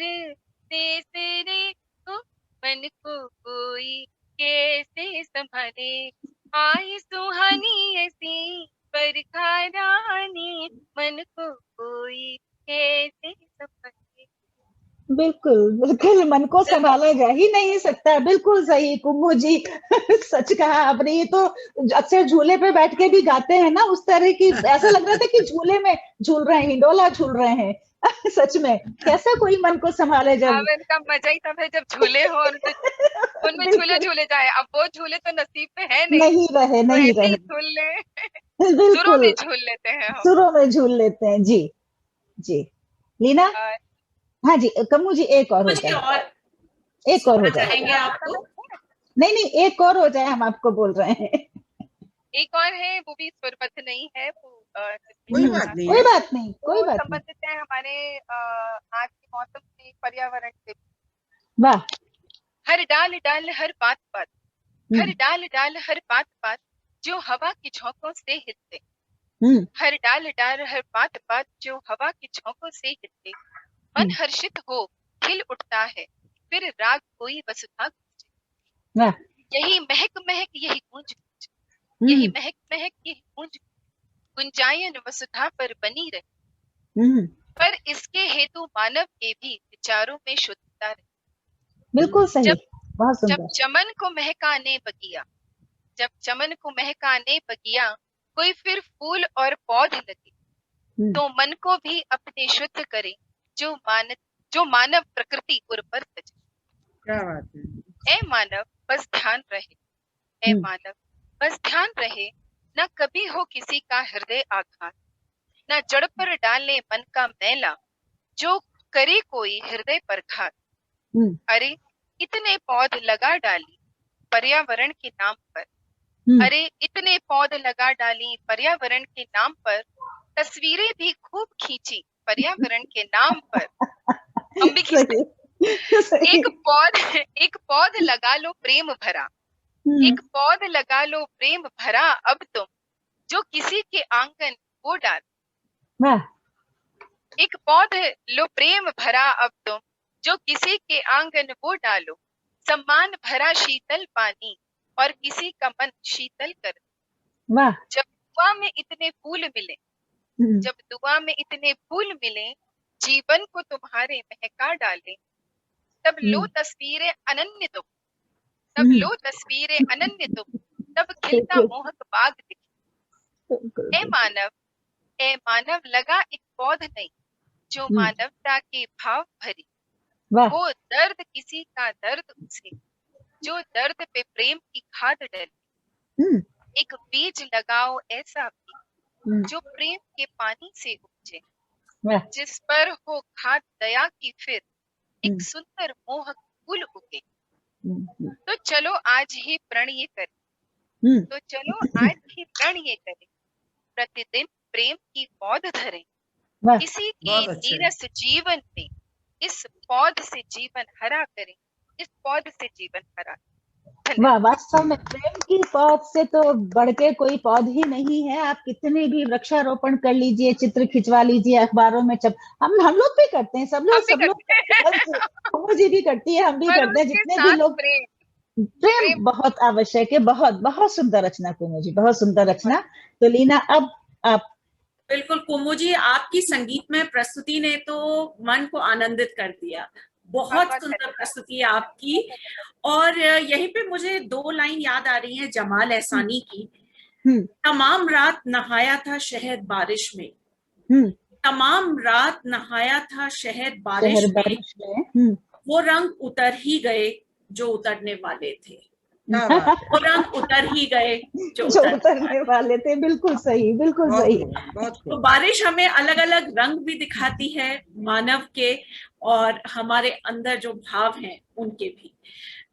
देश रे, तो मन को कोई कैसे संभाले। आई सुहानी ऐसी बरखा रानी, मन को कोई कैसे संभाले। बिल्कुल बिल्कुल, मन को संभाला जा ही नहीं सकता। बिल्कुल सही कुमु जी। सच कहा आपने। ये तो अक्सर झूले पे बैठ के भी गाते हैं ना, उस तरह की, ऐसा लग रहा था कि झूले में झूल रहे हैं, हिंडोला झूल रहे हैं। सच में कैसा कोई मन को संभाले जब। इनका मजा ही तब है जब झूले हो और उनमें झूले झूले जाए। अब वो झूले तो नसीब में है नहीं रहे, नहीं रहे। झूल ले, बिल्कुल, में झूल लेते हैं हम। सुरों में झूल लेते हैं। जी जी। लीना। हाँ जी कमू जी, एक और हो जाए, एक और हो जाए। आपको नहीं नहीं, एक और हो जाए, हम आपको बोल रहे हैं। एक और है, वो भी स्वरबद्ध नहीं है, वो कोई बात नहीं, कोई बात नहीं, कोई बात नहीं। संबंधित है हमारे आज के मौसम से, पर्यावरण से। वाह। हर डाल डाल हर बात बात, हर डाल डाल हर बात बात, जो हवा की झोंकों से हिलते। हर डाल डाल हर बात बात, जो हवा की झोंकों से हिलते। मन हर्षित हो खिल उठता है, फिर राग कोई वसुधा गूंजे। वाह। यही महक महक यही गूंज गूंज, यही महक महक यही गूंज, गुंजायन वसुधा पर बनी रहे। पर इसके हेतु मानव के भी विचारों में शुद्धता रहे। बिल्कुल सही, बहुत जब सुंदर। चमन को महकाने बगिया, जब चमन को महकाने बगिया, कोई फिर फूल और पौध लगे, तो मन को भी अपने शुद्ध करे, जो मानव प्रकृति उर पर सजे। क्या बात है। ए मानव बस ध्यान रहे, ए मानव बस ध्यान रहे, न कभी हो किसी का हृदय आघात, न जड़ पर डाले मन का मैला, जो करे कोई हृदय पर घात। अरे इतने पौध लगा डाली पर्यावरण के नाम पर, अरे इतने पौध लगा डाली पर्यावरण के नाम पर, तस्वीरें भी खूब खींची पर्यावरण के नाम पर। हम भी खींचते। एक पौध लगा लो प्रेम भरा, एक पौध लगा लो प्रेम भरा, अब तुम जो किसी के आंगन वो डाल। एक पौध लो प्रेम भरा, अब तुम जो किसी के आंगन वो डालो, सम्मान भरा शीतल पानी और किसी का मन शीतल कर। जब दुआ में इतने फूल मिले, जब दुआ में इतने फूल मिले, जीवन को तुम्हारे महका डाले, तब लो तस्वीरें अनन्य तुम, तब लो तस्वीरें अनन्य तुम, तब खिलता मोहक बाग दिखे। ए मानव लगा एक पौध नहीं, जो मानवता के भाव भरी, वो दर्द किसी का दर्द उसे, जो दर्द पे प्रेम की खाद डले। एक बीज लगाओ ऐसा भी, जो प्रेम के पानी से उपजे, जिस पर हो खाद दया की, फिर एक सुंदर मोहक फूल उगे। तो चलो आज ही प्रण ये करें, तो चलो आज ही प्रण ये करें, प्रतिदिन प्रेम की पौध धरें, किसी के नीरस जीवन में इस पौध से जीवन हरा करें, इस पौध से जीवन हरा। वाह, वास्तव में प्रेम की पौध से तो बढ़ के कोई पौध ही नहीं है। आप कितने भी वृक्षारोपण कर लीजिए, चित्र खिंचवा लीजिए, अखबारों में हम लोग भी करते हैं, सब लोग जी भी करती है, हम भी करते हैं, जितने भी लोग। प्रेम बहुत आवश्यक है। बहुत बहुत सुंदर रचना कुमु जी, बहुत सुंदर रचना। तो लीना, अब आप। बिल्कुल कुमु जी, आपकी संगीतमय प्रस्तुति ने तो मन को आनंदित कर दिया। बहुत सुंदर प्रस्तुति है आपकी। और यहीं पे मुझे 2 लाइन याद आ रही हैं जमाल एहसानी की। तमाम रात नहाया था शहद बारिश में, तमाम रात नहाया था शहद बारिश में, वो रंग उतर ही गए जो उतरने वाले थे, वो रंग उतर ही गए जो उतरने वाले थे। बिल्कुल सही, बिल्कुल सही। तो बारिश हमें अलग अलग रंग भी दिखाती है, मानव के और हमारे अंदर जो भाव हैं उनके भी।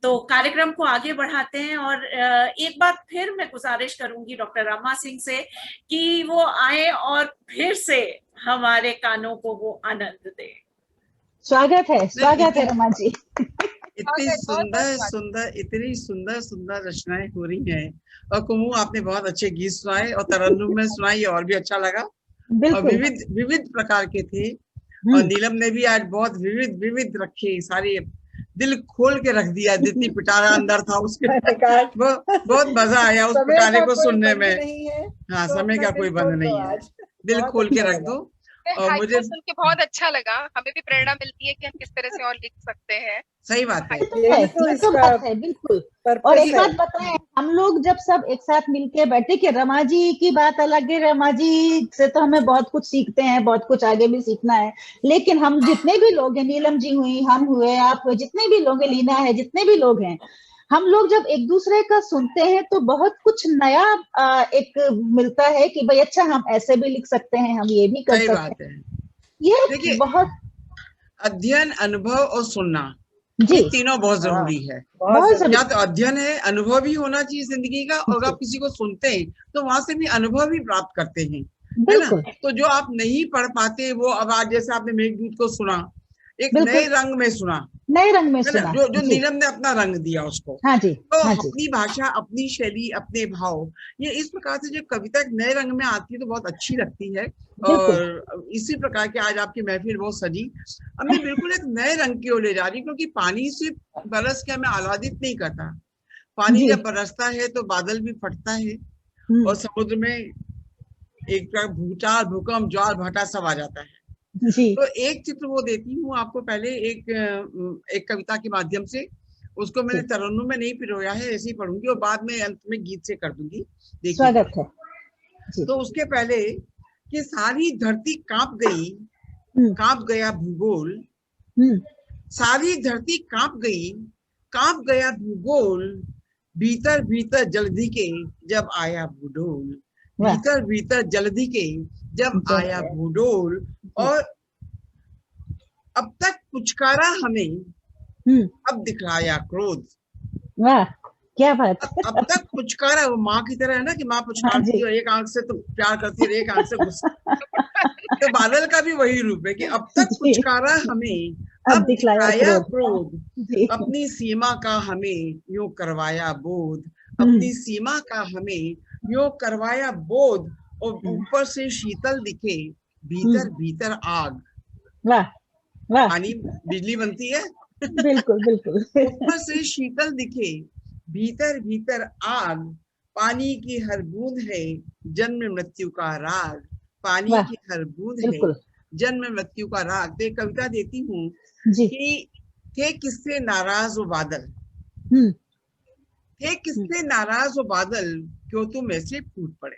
तो कार्यक्रम को आगे बढ़ाते हैं और एक बार फिर मैं गुजारिश करूंगी डॉक्टर रमा सिंह से कि वो आए और फिर से हमारे कानों को वो आनंद दे। स्वागत है रमा जी। इतनी सुंदर रचनाएं हो रही हैं। और कुमु, आपने बहुत अच्छे गीत सुनाए और तरन्नुम में सुनाई और भी अच्छा लगा, और विविध प्रकार के थे। और नीलम ने भी आज बहुत विविध रखे, सारी दिल खोल के रख दिया, जितनी पिटारा अंदर था उसके। बहुत मजा आया उस पिटारे को सुनने में। हाँ, समय का कोई बंद नहीं है, दिल खोल के रख दो। और मुझे सुन के बहुत अच्छा लगा, हमें भी प्रेरणा मिलती है कि हम किस तरह से और लिख सकते हैं। सही बात है, तो बात है बिल्कुल। और एक बात बताएं, हम लोग जब सब एक साथ मिलके बैठे, कि रमा जी की बात अलग है, रमा जी से तो हमें बहुत कुछ सीखते हैं, बहुत कुछ आगे भी सीखना है, लेकिन हम जितने भी लोग हैं, नीलम जी हुई, हम हुए, आप हुए, जितने भी लोग हैं, लीना है, जितने भी लोग हैं, हम लोग जब एक दूसरे का सुनते हैं तो बहुत कुछ नया एक मिलता है कि भाई अच्छा, हम ऐसे भी लिख सकते हैं, हम ये भी कर सकते हैं। ये बहुत अध्ययन, अनुभव और सुनना, ये तीनों बहुत जरूरी है। या तो अध्ययन है, अनुभव भी होना चाहिए जिंदगी का, और आप किसी को सुनते हैं तो वहां से भी अनुभव भी प्राप्त करते हैं, है ना। तो जो आप नहीं पढ़ पाते वो, अब आज जैसे आपने मेघदूत को सुना, एक नए रंग में सुना, नए रंग में है ना, सुना, जो जी। नीलम ने अपना रंग दिया उसको। हाँ जी, तो हाँ जी। अपनी भाषा, अपनी शैली, अपने भाव, ये इस प्रकार से जो कविता एक नए रंग में आती है तो बहुत अच्छी लगती है। और इसी प्रकार के आज आपकी महफिल बहुत सजी, हमें बिल्कुल एक नए रंग की ओर ले जा रही, क्योंकि पानी से बरस के हमें आह्लादित नहीं करता। पानी जब बरसता है तो बादल भी फटता है और समुद्र में एक भूचाल, भूकंप, ज्वार भाटा सब आ जाता है। जी। तो एक चित्र वो देती हूँ आपको पहले, एक कविता के माध्यम से। उसको मैंने तरन्नुम में नहीं पिरोया है, ऐसे ही पढ़ूंगी और बाद में अंत में गीत से कर दूंगी। देखिए, स्वागत है जी। तो उसके पहले कि सारी धरती कांप गई, कांप गया भूगोल, सारी धरती कांप गई, कांप गया भूगोल, भीतर भीतर जल्दी के जब आया भूडोल, भीतर भीतर जल्दी के जब आया भूडोल। और अब तक पुचकारा हमें, अब दिखलाया क्रोध। वाह, क्या बात। अब तक पुचकारा, वो माँ की तरह है ना, कि माँ पुचकारती है, एक आंख से तो प्यार करती है, एक आंख से गुस्सा। तो बादल का भी वही रूप है कि अब तक पुचकारा हमें, अब दिखलाया क्रोध, अपनी सीमा का हमें यूं करवाया बोध, अपनी सीमा का हमें यूं करवाया बोध। और ऊपर से शीतल दिखे, भीतर भीतर आग। वाह वाह, पानी बिजली बनती है। बिल्कुल बिल्कुल। ऊपर से शीतल दिखे, भीतर भीतर आग, पानी की हर बूंद है जन्म मृत्यु का राग, पानी की हर बूंद है जन्म मृत्यु का राग। तो एक कविता देती हूँ कि थे किससे नाराज वो बादल, थे किससे नाराज वो बादल, क्यों तुम ऐसे फूट पड़े।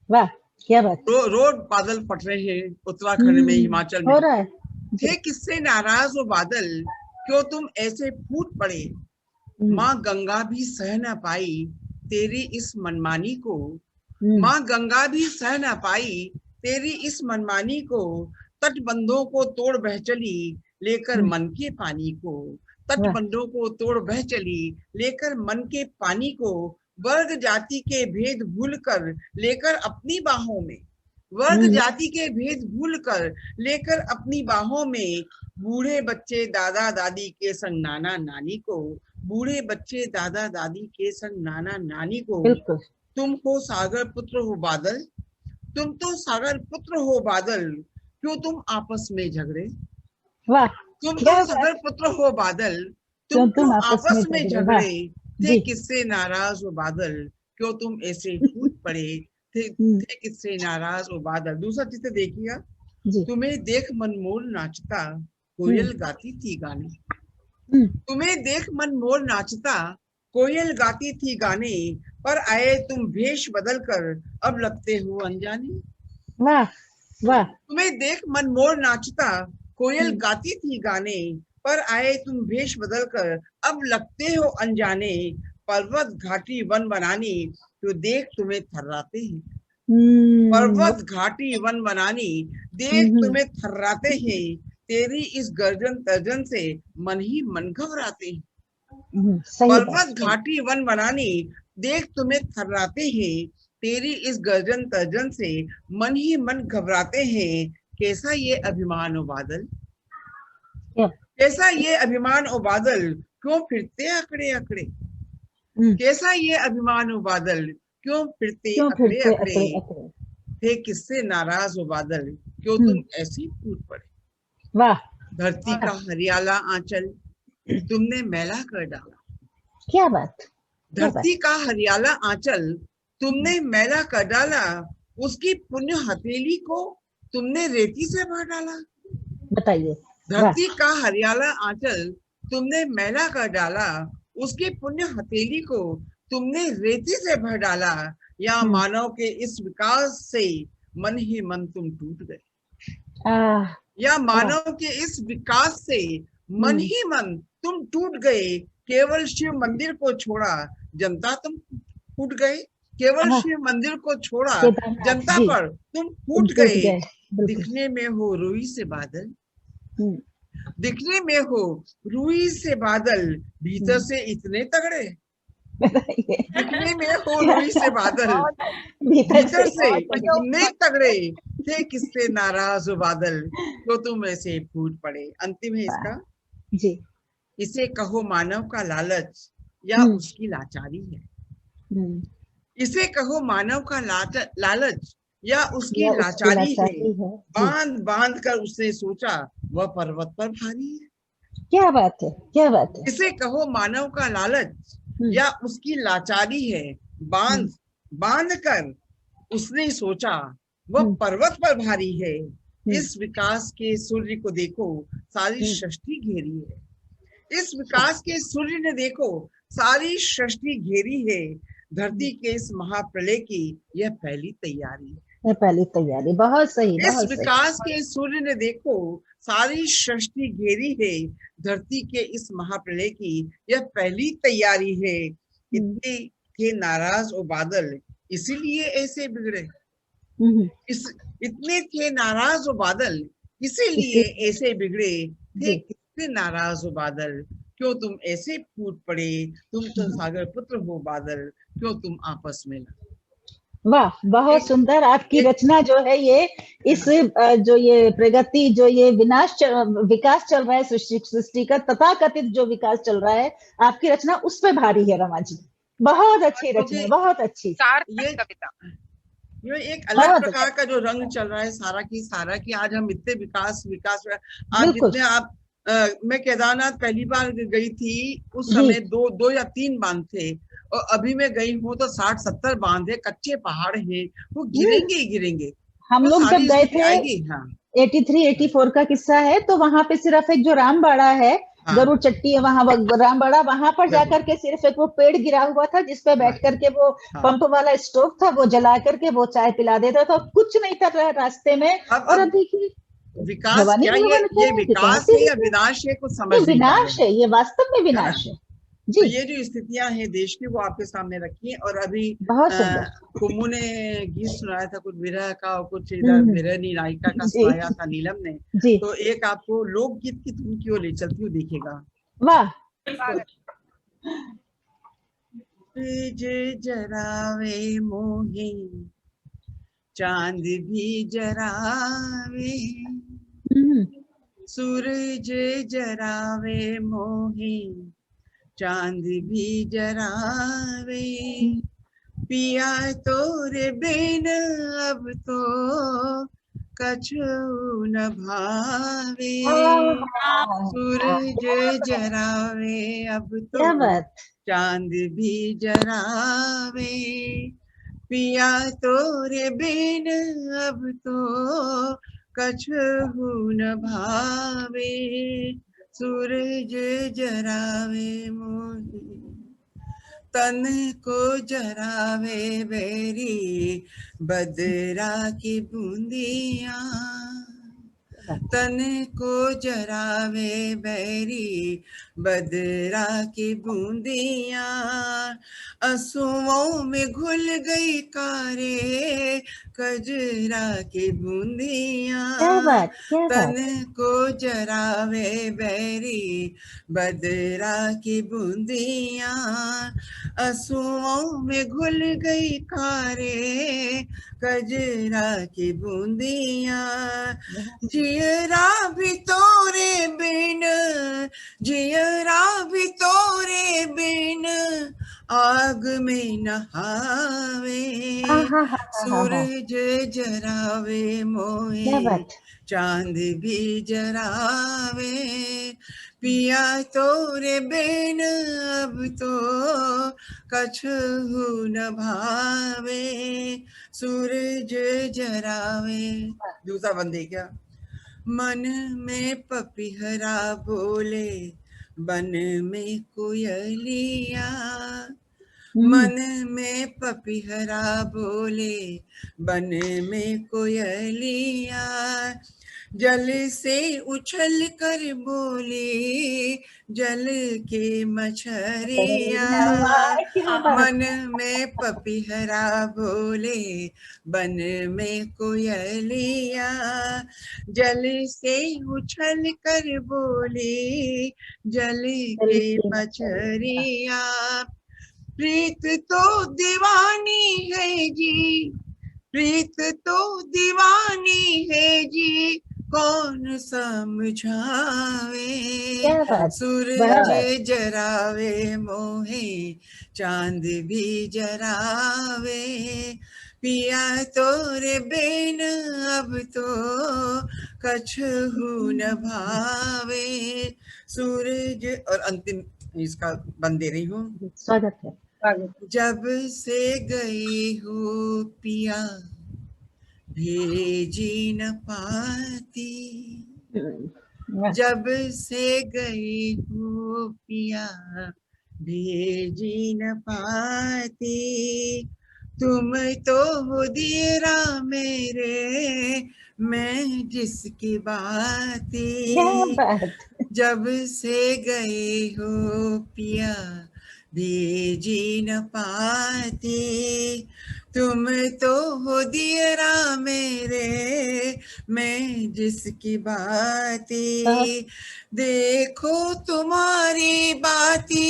वाह, क्या बात। रोड बादल फट रहे हैं उत्तराखंड में, हिमाचल में, हो रहा है। थे किससे नाराज वो बादल, क्यों तुम ऐसे फूट पड़े। माँ गंगा भी सह न पाई तेरी इस मनमानी को, माँ गंगा भी सह न पाई तेरी इस मनमानी को, तटबंधों को तोड़ बह चली लेकर मन के पानी को, तटबंधों को तोड़ बह चली लेकर मन के पानी को, वर्ग जाति के भेद भूल कर लेकर अपनी बाहों में, वर्ग जाति के भेद भूल कर लेकर अपनी बाहों में, बूढ़े बच्चे दादा दादी के संग नाना नानी को, बूढ़े बच्चे दादा दादी के संग नाना नानी को। तुम हो सागर पुत्र हो बादल, तुम तो सागर पुत्र हो बादल, क्यों तुम आपस में झगड़े। वाह, तुम तो सागर पुत्र हो बादल, तुम आपस में झगड़े, थे किससे नाराज वो बादल, क्यों तुम ऐसे फूट पड़े, थे किससे नाराज वो बादल। दूसरा चित्र देखिएगा, तुम्हें देख मनमोर नाचता कोयल गाती थी गाने, तुम्हें देख मनमोर नाचता कोयल गाती थी गाने, पर आए तुम भेष बदल कर अब लगते हो अनजाने। वाह वाह। तुम्हें देख मनमोर नाचता कोयल गाती थी गाने, पर आए तुम भेष बदल कर अब लगते हो अनजाने। पर्वत घाटी वन बनानी तो देख तुम्हें थर्राते हैं, पर्वत घाटी वन बनानी देख तुम्हें थर्राते हैं, तेरी इस गर्जन तर्जन से मन ही मन घबराते हैं। पर्वत घाटी वन बनानी देख तुम्हें थर्राते हैं, तेरी इस गर्जन तर्जन से मन ही मन घबराते हैं। कैसा ये अभिमान ओ बादल, कैसा ये अभिमान ओ बादल, क्यों फिरते अकड़े अकड़े, कैसा ये अभिमान ओ बादल, क्यों फिरते अकड़े अकड़े, थे किससे नाराज हो बादल, क्यों तुम ऐसी फूट पड़े। वाह। धरती का हरियाला आंचल तुमने मैला कर डाला, क्या बात। धरती का हरियाला आंचल तुमने मैला कर डाला, उसकी पुण्य हथेली को तुमने रेती से भर डाला। बताइए। धरती का हरियाला आंचल तुमने मैला कर डाला, उसकी पुण्य हथेली को तुमने रेती से भर डाला। या मानव के इस विकास से मन ही मन तुम टूट गए, या मानव के इस विकास से मन ही मन तुम टूट गए। केवल शिव मंदिर को छोड़ा जनता तुम फूट गए, केवल शिव मंदिर को छोड़ा जनता पर तुम फूट गए। दिखने में हो रूई से बादल, दिखने में हो रूई से बादल, भीतर से इतने तगड़े। दिखने में हो रूई से बादल, भीतर से इतने तगड़े, थे किससे नाराज हो बादल, तो तुम ऐसे फूट पड़े। अंतिम है इसका जी। इसे कहो मानव का लालच या उसकी लाचारी है। इसे कहो मानव का लालच या उसकी लाचारी है। बांध बांध कर उसने सोचा वह पर्वत पर भारी है। क्या बात है, क्या बात है। इसे कहो मानव का लालच या उसकी लाचारी है। बांध बांध कर उसने सोचा वह पर्वत पर भारी है। इस विकास के सूर्य को देखो सारी सृष्टि घेरी है। इस विकास के सूर्य ने देखो सारी सृष्टि घेरी है। धरती के इस महाप्रलय की यह पहली तैयारी है। पहली तैयारी, बहुत सही। इस विकास के सूर्य ने देखो सारी सृष्टि घेरी है। धरती के इस महाप्रलय की यह पहली तैयारी है। इतने थे नाराज ओ बादल इसीलिए ऐसे बिगड़े। इतने थे नाराज ओ बादल इसीलिए ऐसे बिगड़े। थे कितने नाराज हो बादल, क्यों तुम ऐसे फूट पड़े। तुम तो सागर पुत्र हो बादल, क्यों तुम आपस में लड़े। वाह, बहुत सुंदर। आपकी रचना जो है ये इस जो ये प्रगति, जो ये विकास चल रहा है सृष्टि का, तथाकथित जो विकास चल रहा है, आपकी रचना उस पे भारी है रमा जी। बहुत अच्छी रचना, बहुत अच्छी। ये कविता ये एक अलग प्रकार का जो रंग चल रहा है सारा की सारा की। आज हम इतने विकास आज जितने आप मैं केदारनाथ पहली बार गई थी उस समय दो या 3 बांध थे, और अभी मैं गई हूँ तो 60-70 बांध है। कच्चे पहाड़ हैं, वो गिरेंगे ही गिरेंगे। हम लोग जब गए थे 83-84 का किस्सा है, तो वहां पे सिर्फ एक जो रामबाड़ा है, गरुड़ चट्टी है वहां, रामबाड़ा, वहां पर जाकर के सिर्फ एक वो पेड़ गिरा हुआ था जिसपे बैठ करके वो पंप वाला स्टोव था, वो जला करके वो चाय पिला देता था। कुछ नहीं कर रास्ते में। और अब देखिए विकास क्या ये विकास है या विनाश है, कुछ समझ नहीं। विनाश है, ये वास्तव में विनाश है जी। तो ये जो स्थितियां हैं देश की वो आपके सामने रखी है। और अभी कुमू ने गीत सुनाया था कुछ विरह का और कुछ इधर विरहनी नायिका का सुनाया था नीलम ने। तो एक आपको लोकगीत की धुन की ओर ले चलती हूँ, देखिएगा। वाह। जरावे मोहे चांद भी जरावे, सूरज जरावे मोहे चांद भी जरावे। पिया तोरे बिन अब तो कछु न भावे। सूरज जरावे अब तो चांद भी जरावे। पिया तोरे बिन अब तो कछु न भावे। सूरज जरावे मोहे तन को जरावे बेरी बदरा की बूंदिया। तन को जरावे बैरी बदरा की बूंदिया। आंसुओं में घुल गई कारे कजरा की बूंदिया। तन को जरावे बैरी बदरा की बूंदिया। आंसुओं में घुल गई कारे कजरा की बूंदिया। जियरा भी तोरे बिन, जियरा भी तोरे बिन आग में नहावे। सूरज जरावे मोहे चांद भी जरावे। पिया तोरे बिन अब तो कछु न भावे। सूरज जरावे। दूसरा बंदे क्या। मन में पपीहरा बोले बन में कोयलिया। मन में पपीहरा बोले बन में कोयलिया। जल से उछल कर बोले जल के मछरिया। मन में पपीहरा बोले बन में कोयलिया। जल से उछल कर बोले जल के मछरिया। प्रीत तो दीवानी है जी, प्रीत तो दीवानी है जी कौन समझावे, क्या बात, सूरज जरावे मोहे चांद भी जरावे, पिया तोरे बेन अब तो कछहु न भावे, सूरज। और अंतिम इसका बंद दे रही हूँ। स्वागत है। जब से गई हो पिया भेजी न पाती, जब से गई हो पिया भेजी न पाती, तुम तो हो दियरा मेरे मैं जिसकी बाती, जब से गए हो पिया भेजी न पाती, तुम तो हो दियरा मेरे मैं जिसकी बाती, देखो तुम्हारी बाती,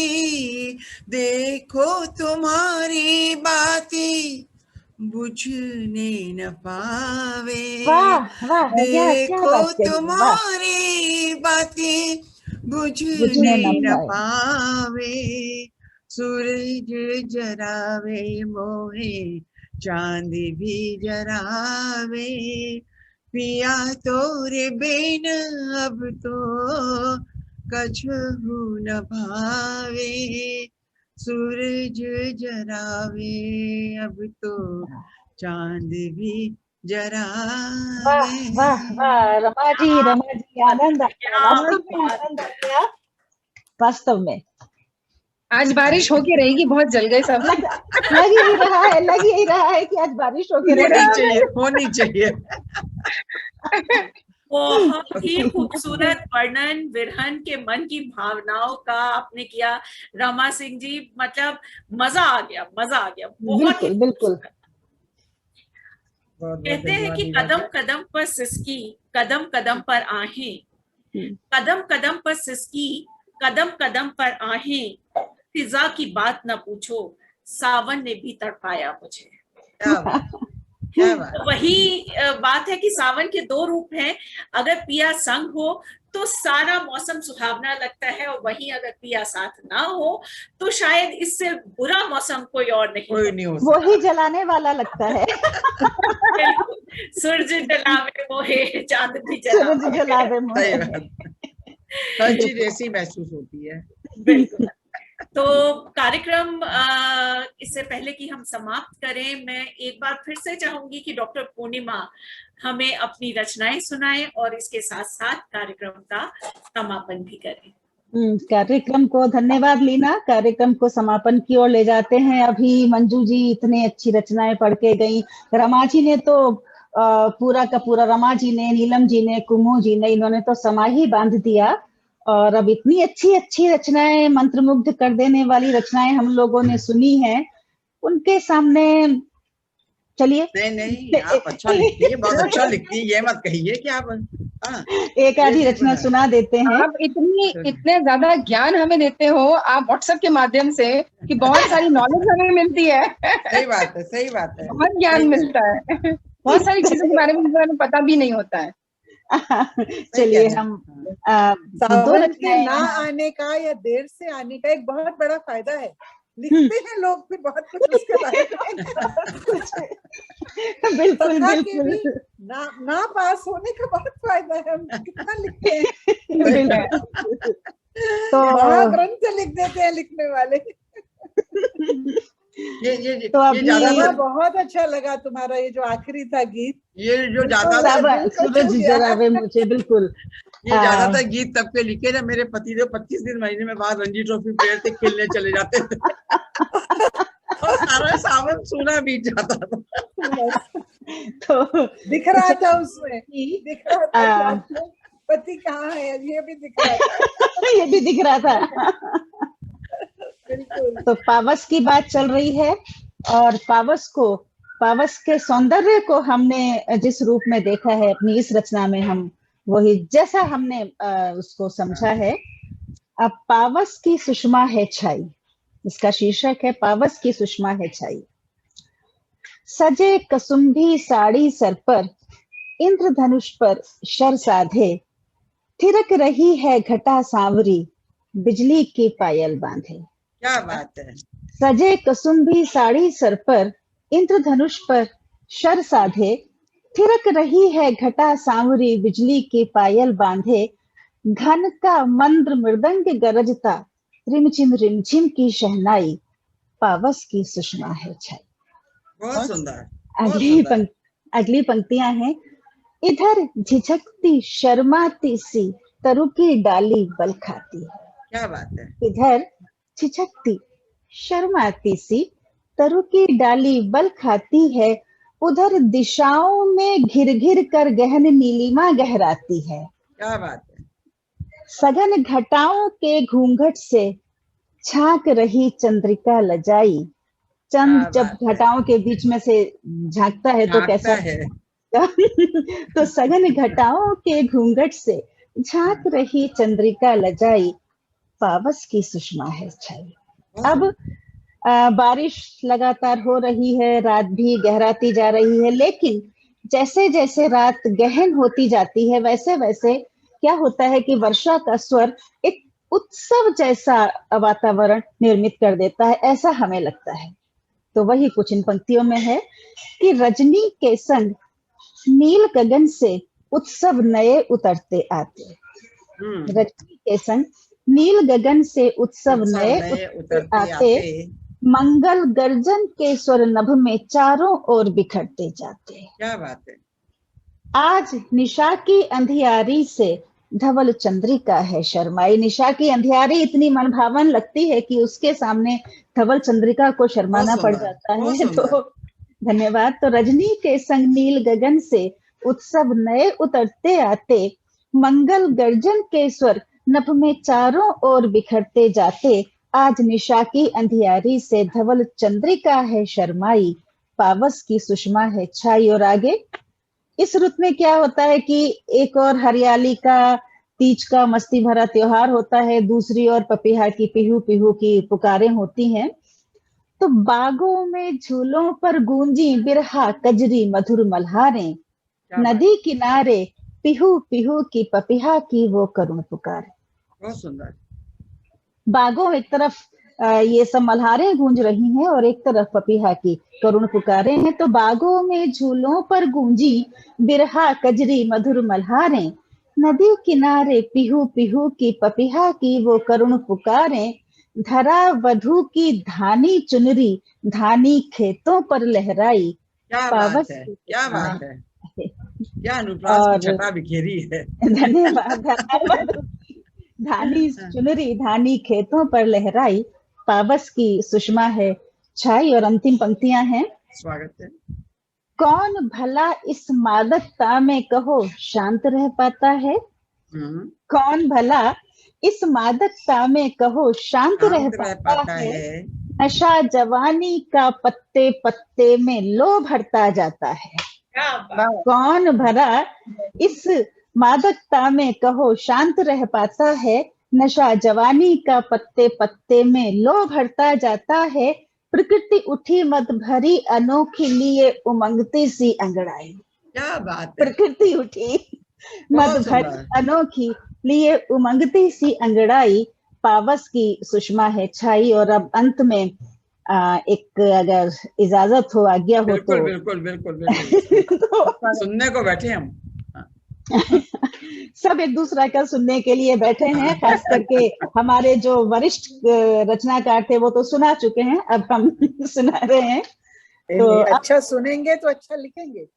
देखो तुम्हारी बाती बुझने न पावे, देखो तुम्हारी बातें बुझने न पावे, सूरज जरावे मोहे चांद भी जरावे, पिया तोरे बेन अब तो कछहु न भावे, सूरज जरावे अब तो चांद भी जरावे। वाह वाह वाह रमा जी, आनंद आया वास्तव में। आज बारिश होके रहेगी, बहुत जल गए सब। लग ही रहा है कि आज बारिश होके रहेगी, होनी चाहिए। बहुत ही खूबसूरत वर्णन विरहन के मन की भावनाओं का आपने किया रमा सिंह जी, मतलब मजा आ गया बहुत ही बिल्कुल। कहते हैं कि कदम कदम पर सिसकी कदम कदम पर आहें, कदम कदम पर सिसकी कदम कदम पर आहें, फिजा की बात न पूछो सावन ने भी तड़पाया मुझे। तो वही बात है कि सावन के दो रूप हैं, अगर पिया संग हो तो सारा मौसम सुहावना लगता है, और वहीं अगर पिया साथ ना हो तो शायद इससे बुरा मौसम कोई और नहीं हो, वही जलाने वाला लगता है। सूरज जलावे मोहे चांद भी जलावे मोहे, हर चीज ऐसी महसूस होती है। बिल्कुल। तो कार्यक्रम इससे पहले कि हम समाप्त करें, मैं एक बार फिर से चाहूंगी कि डॉक्टर पूर्णिमा हमें अपनी रचनाएं सुनाएं और इसके साथ साथ कार्यक्रम का समापन भी करें। कार्यक्रम को धन्यवाद लीना। कार्यक्रम को समापन की ओर ले जाते हैं। अभी मंजू जी इतनी अच्छी रचनाएं पढ़ के गई, रमा जी ने तो पूरा का पूरा, रमा जी ने, नीलम जी ने, कुमू जी ने, इन्होंने तो समा ही बांध दिया। और अब इतनी अच्छी अच्छी रचनाएं, मंत्रमुग्ध कर देने वाली रचनाएं हम लोगों ने सुनी हैं, उनके सामने चलिए। नहीं आप अच्छा लिखती है, बहुत अच्छा लिखती है, ये मत कहिए कि आप एक आधी रचना सुना देते हैं। आप इतने ज्यादा ज्ञान हमें देते हो आप व्हाट्सएप के माध्यम से कि बहुत सारी नॉलेज हमें मिलती है। सही बात है, बहुत ज्ञान मिलता है, बहुत सारी चीजों के बारे में पता भी नहीं होता है। चलिए हम सावन के ना आने का या देर से आने का एक बहुत बड़ा फायदा है, लिखते हैं लोग फिर बहुत कुछ उसके बारे में। बिल्कुल। ना पास होने का बहुत फायदा है, हम कितना लिखते हैं। तो महाग्रंथ लिख देते हैं लिखने वाले। ये बहुत अच्छा लगा तुम्हारा ये जो आखिरी था गीत, ये जो ज्यादा सूरज जरावे मुझे, बिल्कुल ये ज्यादातर गीत तब के लिखे ना मेरे पति जो 25 दिन महीने में बाद रणजी ट्रॉफी प्लेयर से खेलने चले जाते थे और सारा सावन सुना बीत जाता था। तो दिख रहा था उसमें, दिख रहा था पति कहाँ है, ये भी दिख रहा था। ये भी दिख रहा था। तो पावस की बात चल रही है, और पावस के सौंदर्य को हमने जिस रूप में देखा है अपनी इस रचना में, हम वही जैसा हमने उसको समझा है। अब पावस की सुषमा है छाई, इसका शीर्षक है पावस की सुषमा है छाई। सजे कसुम्भी साड़ी सर पर, इंद्रधनुष पर शर साधे, थिरक रही है घटा सांवरी, बिजली की पायल बांधे। क्या बात है। सजे कसुम्भी साड़ी सर पर, इंद्रधनुष पर शर साधे, थिरक रही है घटा सांवरी, बिजली की पायल बांधे। घन का मंद्र मृदंग गरजता, रिमझिम की शहनाई, पावस की सुषमा है छाई। बहुत सुंदर। अगली पंक्तियां हैं। इधर झिझकती शर्माती सी, तरु की डाली बल खाती है। क्या बात है। इधर झिझकती शर्माती सी, तरु की डाली बल खाती है, उधर दिशाओं में घिर घिर कर गहन नीलिमा गहराती है। क्या बात है। सघन घटाओं के घूंघट से झांक रही चंद्रिका लजाई। चंद जब घटाओं के बीच में से झांकता है तो कैसा है। तो सघन घटाओं के घूंघट से झांक रही चंद्रिका लजाई, पावस की सुषमा है छाई। अब बारिश लगातार हो रही है, रात भी गहराती जा रही है, लेकिन जैसे जैसे रात गहन होती जाती है वैसे वैसे क्या होता है कि वर्षा का स्वर एक उत्सव जैसा वातावरण निर्मित कर देता है, ऐसा हमें लगता है। तो वही कुछ इन पंक्तियों में है कि रजनी के संग नील गगन से उत्सव नए उतरते आते। रजनी के संग नील गगन से उत्सव नए उतरते आते, मंगल गर्जन के स्वर नभ में चारों ओर बिखरते जाते। क्या बात है। आज निशा की अंधियारी से धवल चंद्रिका है शर्माई। निशा की अंधियारी इतनी मनभावन लगती है कि उसके सामने धवल चंद्रिका को शर्माना पड़ जाता है। तो धन्यवाद। तो रजनी के संग नील गगन से उत्सव नए उतरते आते, मंगल गर्जन के स्वर नभ में चारों ओर बिखरते जाते, आज निशा की अंधियारी से धवल चंद्रिका है शर्माई, पावस की सुषमा है छाई। और आगे इस रुत में क्या होता है कि एक और हरियाली का, तीज का मस्ती भरा त्योहार होता है, दूसरी ओर पपीहा की पिहू पिहू की पुकारें होती हैं। तो बागों में झूलों पर गूंजी बिरहा कजरी मधुर मल्हारें, नदी किनारे पिहू पिहू की पपीहा की वो करुण पुकार। बहुत सुंदर। बागों एक तरफ ये सब मल्हारें गूंज रही हैं और एक तरफ पपीहा की करुण पुकारें हैं। तो बागों में झूलों पर गूंजी बिरहा कजरी मधुर मल्हारें, नदी किनारे पिहू पिहू की पपीहा की वो करुण पुकारें, धरा वधू की धानी चुनरी धानी खेतों पर लहराई। क्या बात है। क्या बात है। क्या अनुप्रास की छटा बिखेरी है। धन्यवाद। धानी चुनरी धानी खेतों पर लहराई, पावस की सुषमा है छाई। और अंतिम पंक्तियां हैं। स्वागत है। कौन भला इस मादकता में कहो शांत रह पाता है। कौन भला इस मादकता में कहो शांत रह पाता है, नशा जवानी का पत्ते पत्ते में लो भरता जाता है। कौन भला इस मादकता में कहो शांत रह पाता है, नशा जवानी का पत्ते पत्ते में लो भरता जाता है, प्रकृति उठी मत भरी अनोखी लिए उमंगती सी अंगड़ाई। क्या बात है। प्रकृति उठी मत भरी अनोखी लिए उमंगती सी अंगड़ाई, पावस की सुषमा है छाई। और अब अंत में एक अगर इजाजत हो, आज्ञा हो बिल्कुल, तो बिल्कुल बिल्कुल बिल्कुल तो सुनने को बैठे हम। सब एक दूसरा का सुनने के लिए बैठे हैं। खास करके हमारे जो वरिष्ठ रचनाकार थे वो तो सुना चुके हैं, अब हम सुना रहे हैं। तो अच्छा सुनेंगे तो अच्छा लिखेंगे।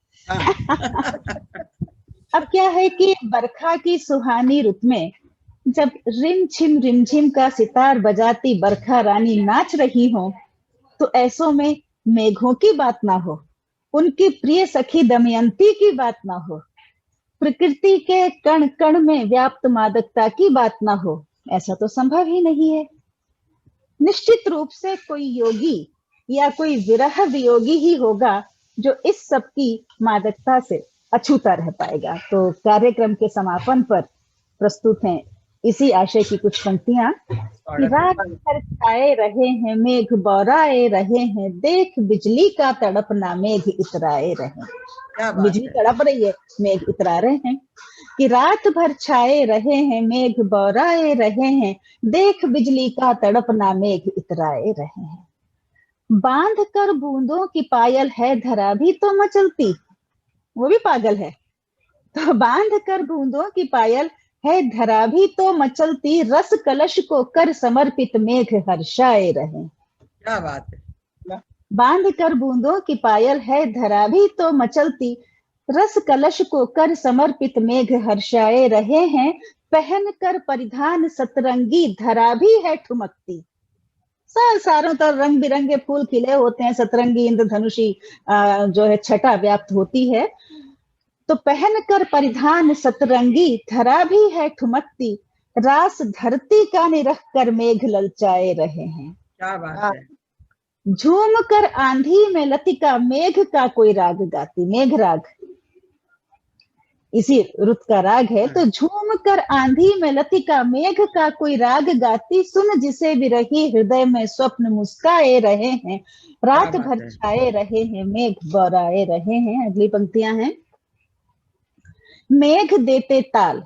अब क्या है कि बरखा की सुहानी रुत में जब रिमझिम का सितार बजाती बरखा रानी नाच रही हो, तो ऐसों में मेघों की बात ना हो, उनकी प्रिय सखी दमयंती की बात ना हो, प्रकृति के कण कण में व्याप्त मादकता की बात ना हो, ऐसा तो संभव ही नहीं है। निश्चित रूप से कोई योगी या कोई विरह वियोगी ही होगा जो इस सब की मादकता से अछूता रह पाएगा। तो कार्यक्रम के समापन पर प्रस्तुत हैं इसी आशय की कुछ पंक्तियां। रात भर छाए रहे हैं मेघ बौराए रहे हैं, देख बिजली का तड़पना मेघ इतराए रहे। बिजली तड़प रही है, मेघ इतरा रहे हैं। कि रात भर छाए रहे हैं मेघ बौराए रहे हैं, देख बिजली का तड़पना मेघ इतराए रहे हैं। बांध कर बूंदों की पायल है धरा भी तो मचलती, वो भी पागल है। तो बांध कर बूंदों की पायल है धरा भी तो मचलती, रस कलश को कर समर्पित मेघ हर्षाए रहे। क्या बात है। बांध कर बूंदों की पायल है धरा भी तो मचलती, रस कलश को कर समर्पित मेघ हर्षाए रहे हैं। पहन कर परिधान सतरंगी धरा भी है ठुमकती। सारों तरफ रंग बिरंगे फूल खिले होते हैं, सतरंगी इंद्रधनुषी जो है छटा व्याप्त होती है। तो पहन कर परिधान सतरंगी धरा भी है ठुमकती, रास धरती का निरख कर मेघ ललचाए रहे हैं। क्या बात है। झूम कर आंधी में लतिका मेघ का कोई राग गाती, मेघ राग इसी रुत का राग है। तो झूम कर आंधी में लतिका मेघ का कोई राग गाती, सुन जिसे विरही हृदय में स्वप्न मुस्काए रहे हैं। रात भर छाए रहे हैं मेघ बौराए रहे हैं। अगली पंक्तियां हैं। मेघ देते ताल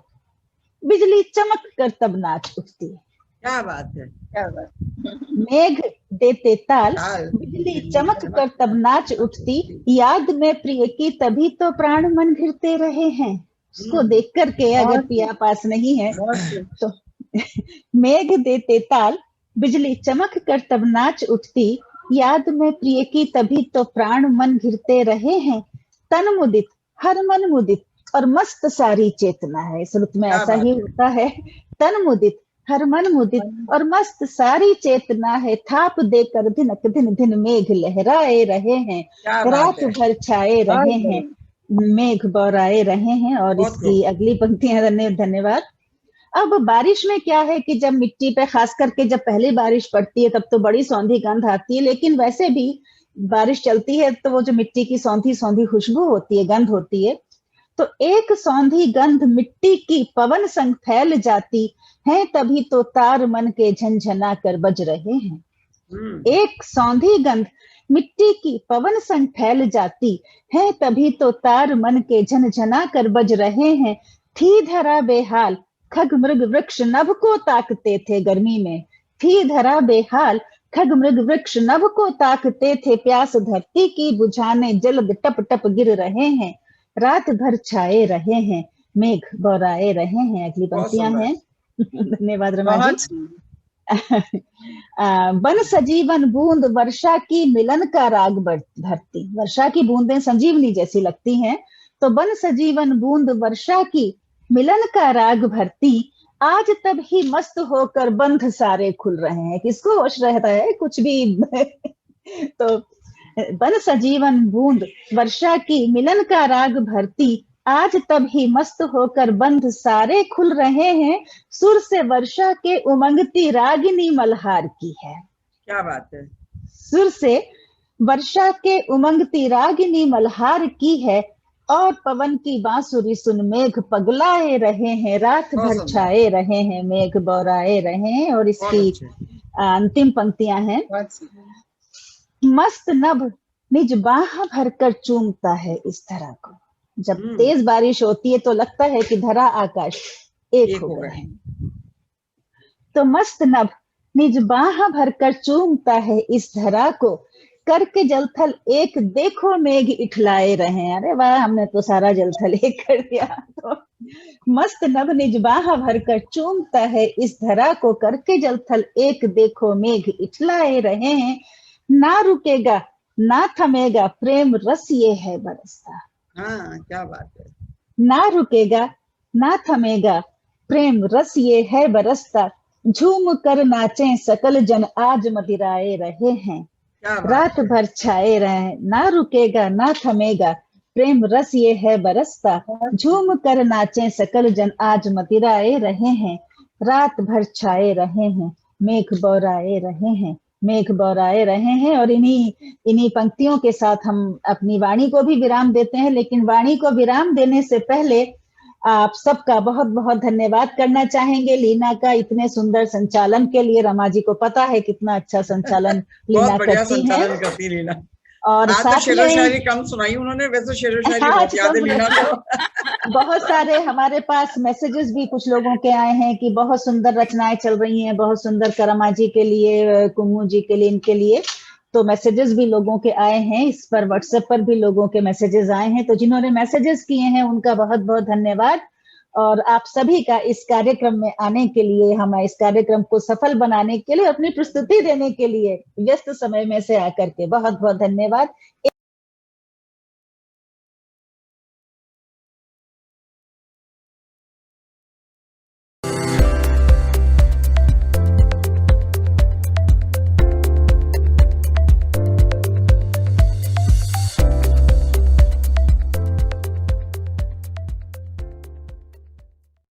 बिजली चमक कर तब नाच उठती। क्या बात है। क्या बात। मेघ देते ताल बिजली चमक कर तब नाच उठती, याद में प्रिय की तभी तो प्राण मन घिरते रहे हैं। उसको देख करके अगर पिया पास नहीं है तो मेघ देते ताल बिजली चमक कर तब नाच उठती, याद में प्रिय की तभी तो प्राण मन घिरते रहे हैं। तन मुदित हर मन मुदित और मस्त सारी चेतना है। इस रुत में ऐसा ही होता है। तन मुदित हर मन मुदित और मस्त सारी चेतना है, थाप देकर धिनक धिन धिन मेघ लहराए रहे हैं। रात भर छाए रहे हैं मेघ बौराए रहे हैं। और इसकी अगली पंक्तियां, धन्यवाद। अब बारिश में क्या है कि जब मिट्टी पे खास करके जब पहली बारिश पड़ती है तब तो बड़ी सौंधी गंध आती है, लेकिन वैसे भी बारिश चलती है तो वो जो मिट्टी की सौंधी सौंधी खुशबू होती है, गंध होती है, तो एक सौंधी गंध मिट्टी की पवन संग फैल जाती है, तभी तो तार मन के झनझना कर बज रहे हैं। एक सौंधी गंध मिट्टी की पवन संग फैल जाती है, तभी तो तार मन के झनझना कर बज रहे हैं। थी धरा बेहाल खग मृग वृक्ष नभ को ताकते थे गर्मी में, थी धरा बेहाल खग मृग वृक्ष नभ को ताकते थे, प्यास धरती की बुझाने जल्द टप टप गिर रहे हैं। रात भर छाए रहे हैं मेघ बौराए रहे हैं। अगली पंक्तियां हैं। धन्यवाद रमा जी। बन सजीवन बूंद वर्षा की मिलन का राग भरती। वर्षा की बूंदें संजीवनी जैसी लगती हैं, तो बन सजीवन बूंद वर्षा की मिलन का राग भरती, आज तब ही मस्त होकर बंध सारे खुल रहे हैं। किसको होश रहता है कुछ भी तो बन सजीवन बूंद वर्षा की मिलन का राग भरती, आज तब ही मस्त होकर बंध सारे खुल रहे हैं। सुर से वर्षा के उमंगती रागिनी मल्हार की है। क्या बात है। सुर से वर्षा के उमंगती रागिनी मल्हार की है, और पवन की बांसुरी सुन मेघ पगलाए रहे हैं। रात भर छाए रहे हैं मेघ बौराए रहे हैं। और इसकी अंतिम पंक्तियां हैं। मस्त नभ निज बाह भरकर चूमता है इस धरा को। जब तेज बारिश होती है तो लगता है कि धरा आकाश एक हो गए हैं। तो मस्त नभ निज बाह भरकर चूमता है इस धरा को, करके जलथल एक देखो मेघ इठलाए रहे। अरे वाह, हमने तो सारा जलथल एक कर दिया। तो मस्त नभ निज बाह भरकर चूमता है इस धरा को, करके जलथल एक देखो मेघ इठलाए रहे हैं। ना रुकेगा ना थमेगा प्रेम रस ये है बरसता। हाँ, क्या बात है। ना रुकेगा ना थमेगा प्रेम रस ये है बरसता, झूम कर नाचे सकल जन आज मदिराए रहे हैं। रात भर छाए रहे, ना रुकेगा ना थमेगा प्रेम रस ये है बरसता, झूम कर नाचे सकल जन आज मदिराए रहे हैं। रात भर छाए रहे हैं मेघ बौराए रहे हैं, मेघ बौराए रहे हैं। और इन्हीं पंक्तियों के साथ हम अपनी वाणी को भी विराम देते हैं। लेकिन वाणी को विराम देने से पहले आप सबका बहुत बहुत धन्यवाद करना चाहेंगे लीना का इतने सुंदर संचालन के लिए। रमा जी को पता है कितना अच्छा संचालन लीना बहुत बढ़िया करती संचालन हैं। करती लीना। और आज तो साथ शेरो में शायरी कम सुनाई उन्होंने, वैसे शेरो शायरी हाँ, बहुत याद है लीना को। बहुत सारे हमारे पास मैसेजेस भी कुछ लोगों के आए हैं कि बहुत सुंदर रचनाएं चल रही हैं, बहुत सुंदर करमा जी के लिए, कुमू जी के लिए, इनके लिए तो मैसेजेस भी लोगों के आए हैं। इस पर व्हाट्सएप पर भी लोगों के मैसेजेस आए हैं, तो जिन्होंने मैसेजेस किए हैं उनका बहुत बहुत धन्यवाद। और आप सभी का इस कार्यक्रम में आने के लिए, हमें इस कार्यक्रम को सफल बनाने के लिए, अपनी प्रस्तुति देने के लिए व्यस्त समय में से आकर के बहुत बहुत धन्यवाद।